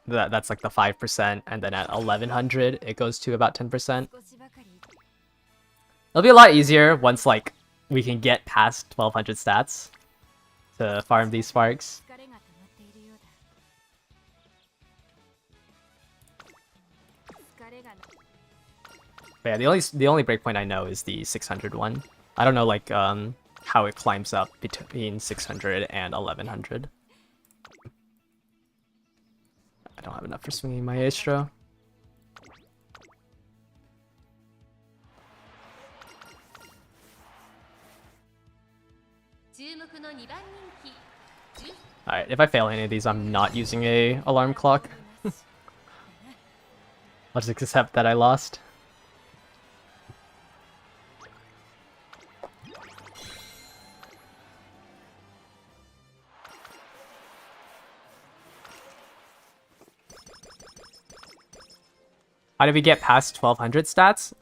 that's like the 5%, and then at 1100 it goes to about 10%. It'll be a lot easier once like we can get past 1200 stats to farm these sparks. But yeah, the only breakpoint I know is the 600 one. I don't know like how it climbs up between 600 and 1100. I don't have enough for swinging my Astro. Alright, if I fail any of these, I'm not using a alarm clock. I'll just accept that I lost. How did we get past 1200 stats?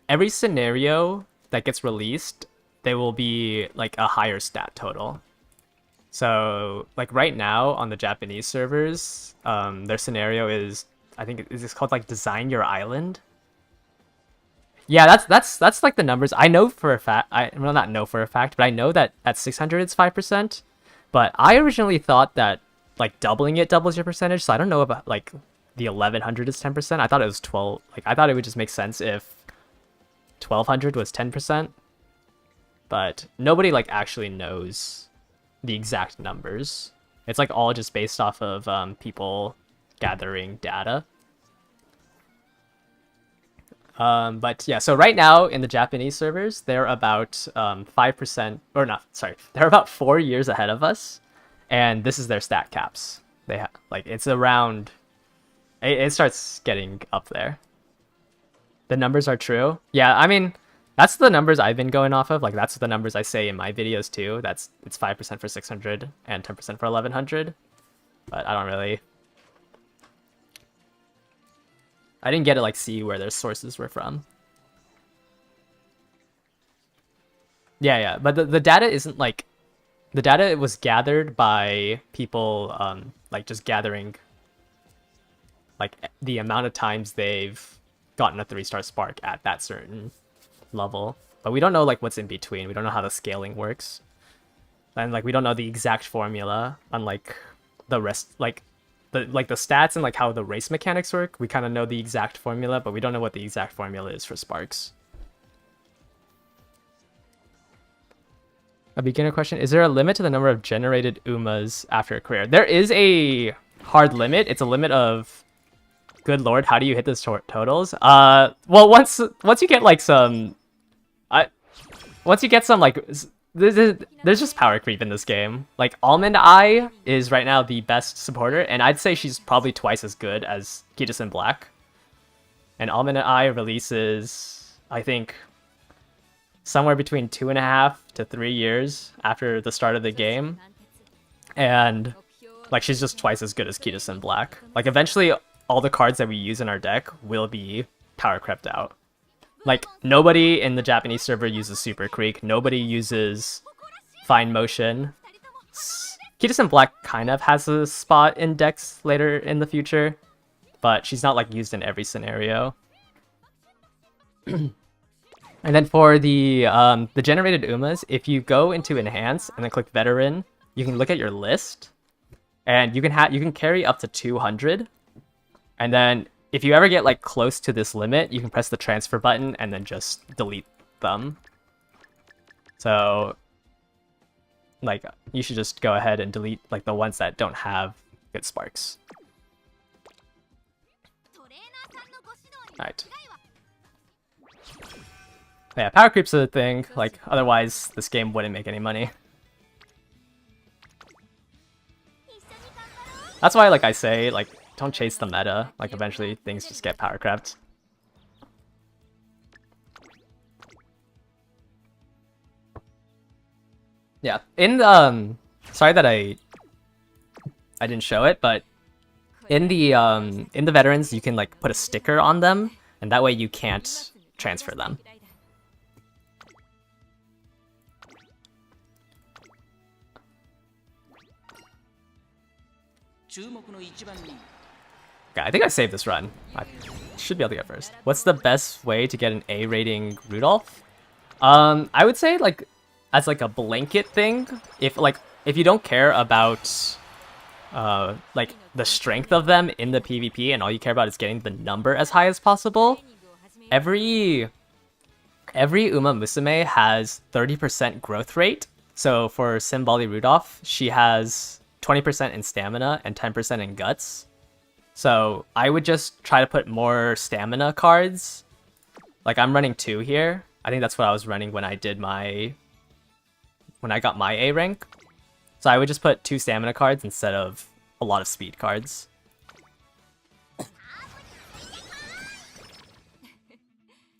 Every scenario that gets released, there will be like a higher stat total. So like right now on the Japanese servers, their scenario is, I think it's called like Design Your Island. Yeah, that's like the numbers. I know for a fact, well, not know for a fact, but I know that at 600 it's 5%. But I originally thought that like doubling it doubles your percentage, so I don't know about like the 1100 is 10%. I thought it was 12. Like I thought it would just make sense if 1200 was 10%. But nobody like actually knows the exact numbers. It's like all just based off of people gathering data. But yeah, so right now in the Japanese servers, they're about 5%, or not, sorry, they're about 4 years ahead of us, and this is their stat caps. They have like it's around. It starts getting up there. The numbers are true. Yeah, I mean, that's the numbers I've been going off of. Like, that's the numbers I say in my videos, too. It's 5% for 600 and 10% for 1100. But I don't really... I didn't get to, like, see where their sources were from. Yeah, but the data isn't, like... The data was gathered by people, like, just gathering... like the amount of times they've gotten a 3-star spark at that certain level, but we don't know like what's in between. We don't know how the scaling works, and like we don't know the exact formula. Unlike the rest, like the stats and like how the race mechanics work, we kind of know the exact formula, but we don't know what the exact formula is for sparks. A beginner question: is there a limit to the number of generated UMAs after a career? There is a hard limit. It's a limit of, good lord, how do you hit those totals? Well, once you get like some, once you get some like, there's just power creep in this game. Like Almond Eye is right now the best supporter, and I'd say she's probably twice as good as Kitasen Black. And Almond Eye releases, I think, somewhere between 2.5 to 3 years after the start of the game, and like she's just twice as good as Kitasen Black. Like eventually, all the cards that we use in our deck will be power crept out. Like, nobody in the Japanese server uses Super Creek. Nobody uses Fine Motion. Kitasen Black kind of has a spot in decks later in the future, but she's not, like, used in every scenario. And then for the generated UMAs, if you go into Enhance and then click Veteran, you can look at your list, and you can carry up to 200. And then if you ever get like close to this limit, you can press the transfer button and then just delete them. So like you should just go ahead and delete like the ones that don't have good sparks. Alright. Yeah, power creep's a thing. Like otherwise this game wouldn't make any money. That's why like I say like don't chase the meta, like eventually things just get power crept. Yeah, in the sorry that I didn't show it, but in the veterans you can like put a sticker on them, and that way you can't transfer them. Okay, I think I saved this run. I should be able to get first. What's the best way to get an A rating Rudolph? I would say like as like a blanket thing. If you don't care about like the strength of them in the PvP and all you care about is getting the number as high as possible, every Uma Musume has 30% growth rate. So for Simbali Rudolph, she has 20% in stamina and 10% in guts. So I would just try to put more stamina cards. Like I'm running 2 here. I think that's what I was running when I got my A rank. So I would just put 2 stamina cards instead of a lot of speed cards.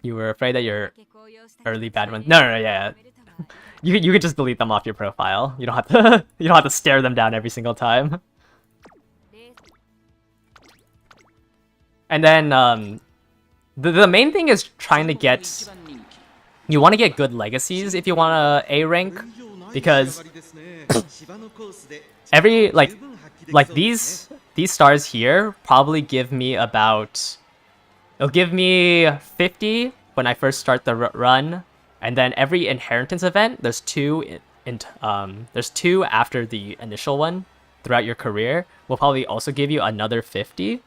You were afraid that your early bad ones. No, yeah. You could just delete them off your profile. You don't have to. You don't have to stare them down every single time. And then the main thing is trying to get. You want to get good legacies if you want a A rank, because every like these stars here probably give me about. It'll give me 50 when I first start the run, and then every inheritance event, there's two after the initial one throughout your career, will probably also give you another 50.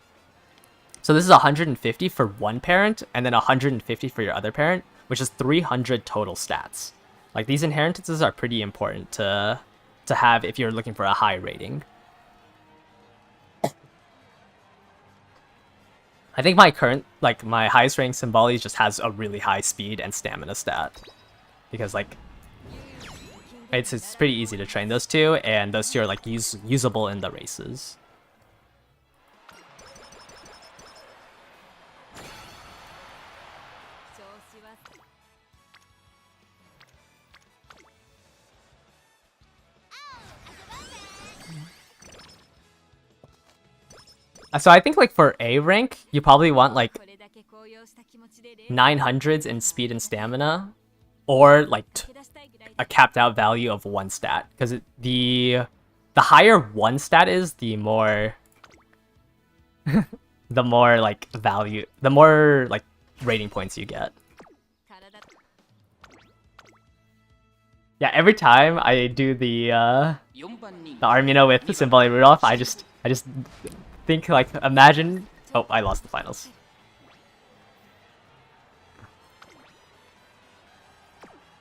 So this is 150 for one parent, and then 150 for your other parent, which is 300 total stats. Like, these inheritances are pretty important to have if you're looking for a high rating. I think my current, like, my highest ranked Symboli just has a really high speed and stamina stat. Because, like, it's pretty easy to train those two, and those two are, like, usable in the races. So I think, like, for A rank, you probably want, like, 900s in speed and stamina, or, like, a capped out value of 1 stat. Because the higher 1 stat is, the more, the more, like, value, the more, like, rating points you get. Yeah, every time I do the Armino with Symboli Rudolph, I just think, like, imagine. Oh, I lost the finals.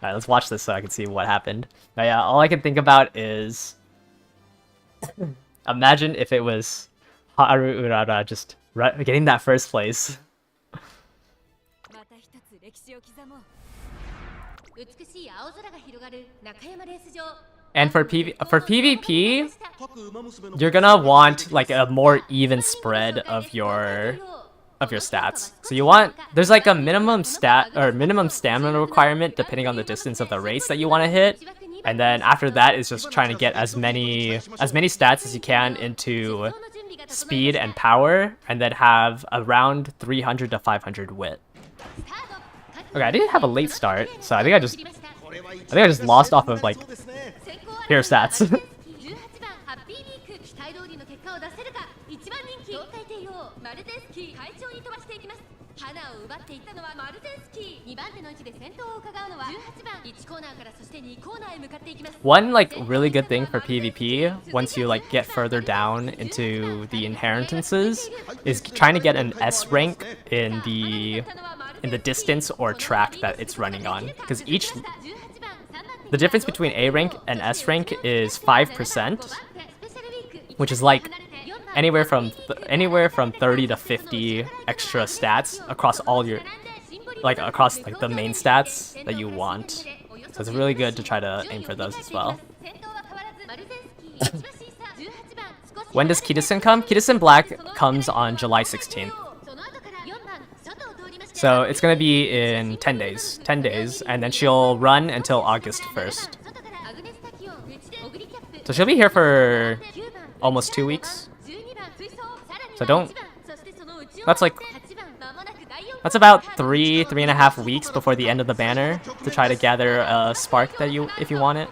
Alright, let's watch this so I can see what happened. But yeah, all I can think about is imagine if it was Haru Urara just getting that first place. And for PvP, you're gonna want, like, a more even spread of your stats. So you want, there's, like, a minimum stat or minimum stamina requirement depending on the distance of the race that you want to hit, and then after that is just trying to get as many stats as you can into speed and power, and then have around 300 to 500 wit. Okay, I didn't have a late start, so I think I just lost off of, like, pure stats. One, like, really good thing for PvP, once you, like, get further down into the inheritances, is trying to get an S rank in the distance or track that it's running on. Because the difference between A rank and S rank is 5%, which is, like, anywhere from 30 to 50 extra stats across all your, like, across, like, the main stats that you want. So it's really good to try to aim for those as well. When does Kitasen come? Kitasen Black comes on July 16th. So it's gonna be in 10 days. 10 days, and then she'll run until August 1st. So she'll be here for almost 2 weeks. So that's about 3.5 weeks before the end of the banner to try to gather a spark if you want it.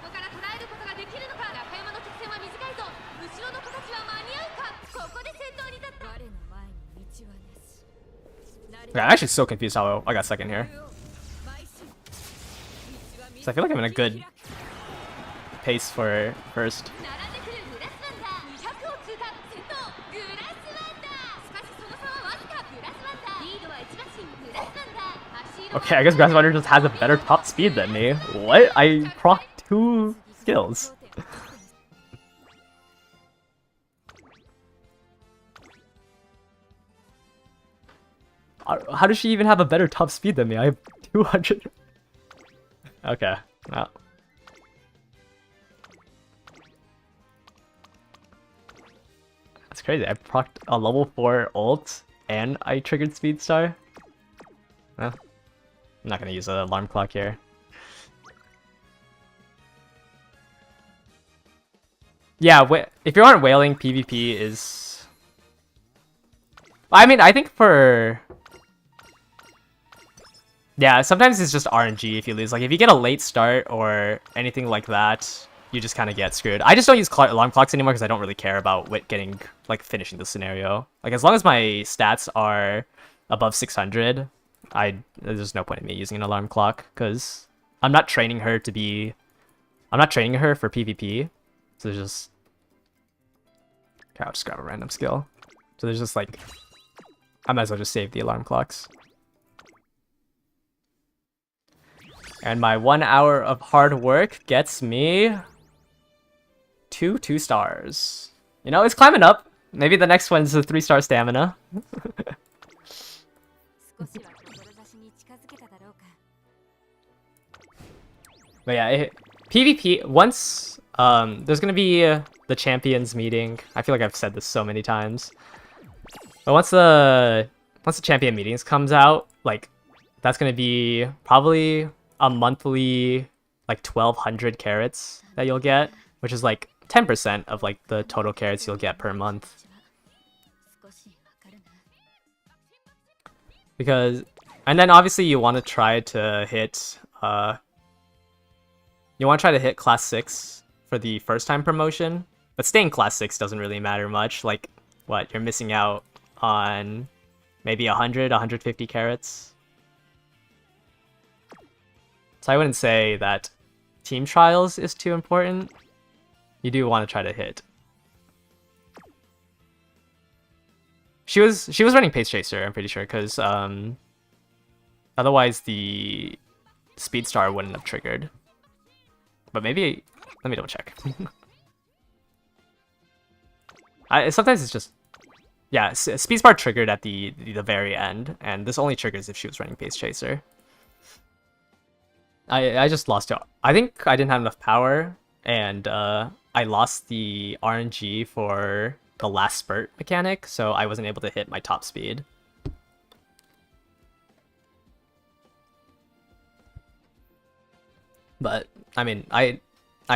Okay, I'm actually so confused how I got second here. So I feel like I'm in a good pace for first. Okay, I guess Grasswander just has a better top speed than me. What? I proc 2 skills. How does she even have a better top speed than me? I have 200. Okay. Well. That's crazy. I procced a level 4 ult and I triggered Speed Star. Well. I'm not gonna use an alarm clock here. Yeah, if you aren't whaling, PvP is... I mean, I think for... Yeah, sometimes it's just RNG if you lose. Like, if you get a late start or anything like that, you just kind of get screwed. I just don't use alarm clocks anymore because I don't really care about finishing the scenario. Like, as long as my stats are above 600, there's no point in me using an alarm clock because I'm not training her for PvP. So there's just... Okay, I'll just grab a random skill. So there's just like... I might as well just save the alarm clocks. And my 1 hour of hard work gets me 2 stars. You know, it's climbing up. Maybe the next one's a 3-star stamina. But yeah, PvP, once there's gonna be the champions meeting. I feel like I've said this so many times. But once the champion meetings comes out, like, that's gonna be probably a monthly, like, 1,200 carrots that you'll get, which is like 10% of like the total carrots you'll get per month. Because, and then obviously you want to try to hit class 6 for the first time promotion, but staying class 6 doesn't really matter much. Like, what, you're missing out on maybe 150 carrots. So I wouldn't say that team trials is too important. You do want to try to hit. She was running Pace Chaser, I'm pretty sure, because otherwise the Speed Star wouldn't have triggered. But maybe, let me double check. Sometimes it's just, yeah, Speed Star triggered at the very end, and this only triggers if she was running Pace Chaser. I just lost it. I think I didn't have enough power, and I lost the RNG for the last spurt mechanic, so I wasn't able to hit my top speed. But I mean, I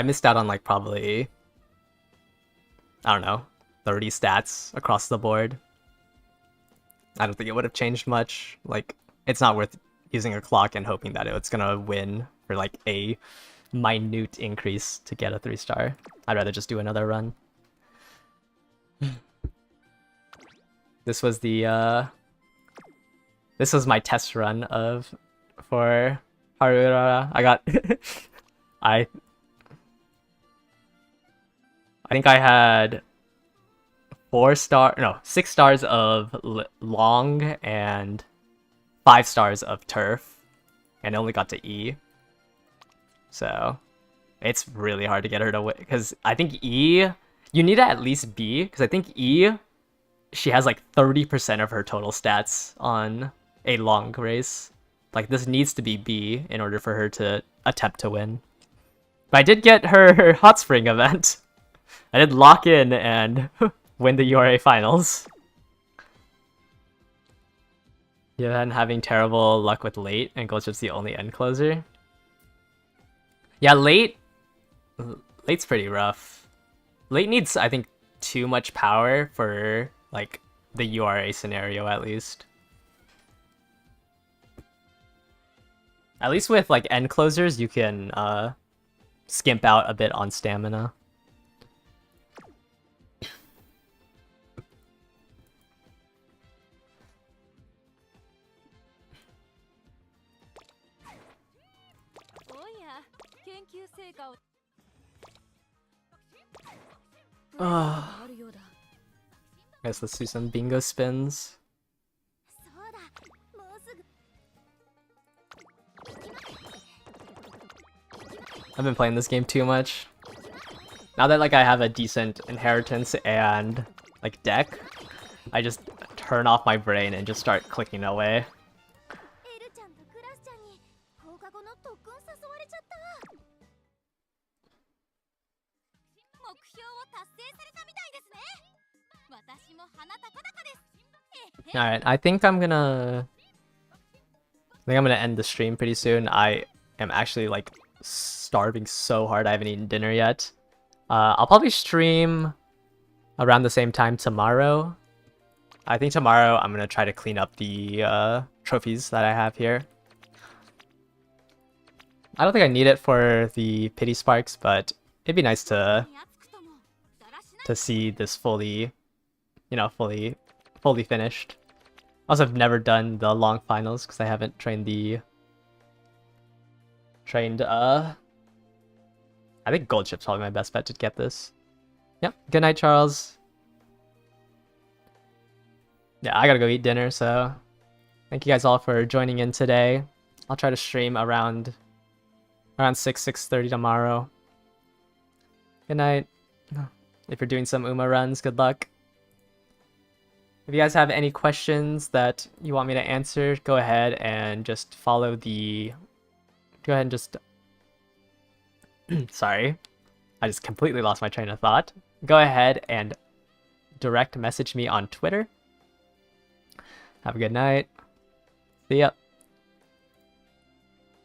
missed out on like probably, I don't know, 30 stats across the board. I don't think it would have changed much. Like, it's not worth using a clock and hoping that it's gonna win for like a minute increase to get a 3-star. I'd rather just do another run. This was my test run for Haruura. I got I think I had 6 stars of long and 5 stars of turf, and only got to E. So it's really hard to get her to win, because I think E, you need to at least B, because I think E, she has like 30% of her total stats on a long race. Like, this needs to be B in order for her to attempt to win. But I did get her Hot Spring event. I did lock in and win the URA finals. Yeah, then having terrible luck with late, and Goldchip's the only end closer. Yeah, late's pretty rough. Late needs, I think, too much power for like the URA scenario, at least. At least with like end closers, you can skimp out a bit on stamina. Guys, let's do some bingo spins. I've been playing this game too much. Now that like I have a decent inheritance and like deck, I just turn off my brain and just start clicking away. Alright, I think I'm gonna think I'm gonna end the stream pretty soon. I am actually like starving so hard. I haven't eaten dinner yet. I'll probably stream around the same time tomorrow. I think tomorrow I'm gonna try to clean up the trophies that I have here. I don't think I need it for the pity sparks, but it'd be nice to see this fully, you know, fully finished. Also, I've never done the long finals because I haven't trained I think gold chip's probably my best bet to get this. Yep. Good night, Charles. Yeah, I gotta go eat dinner, so thank you guys all for joining in today. I'll try to stream around 6:30 tomorrow. Good night. If you're doing some UMA runs, good luck. If you guys have any questions that you want me to answer, go ahead and just follow the... Go ahead and just... Sorry. I just completely lost my train of thought. Go ahead and direct message me on Twitter. Have a good night. See ya.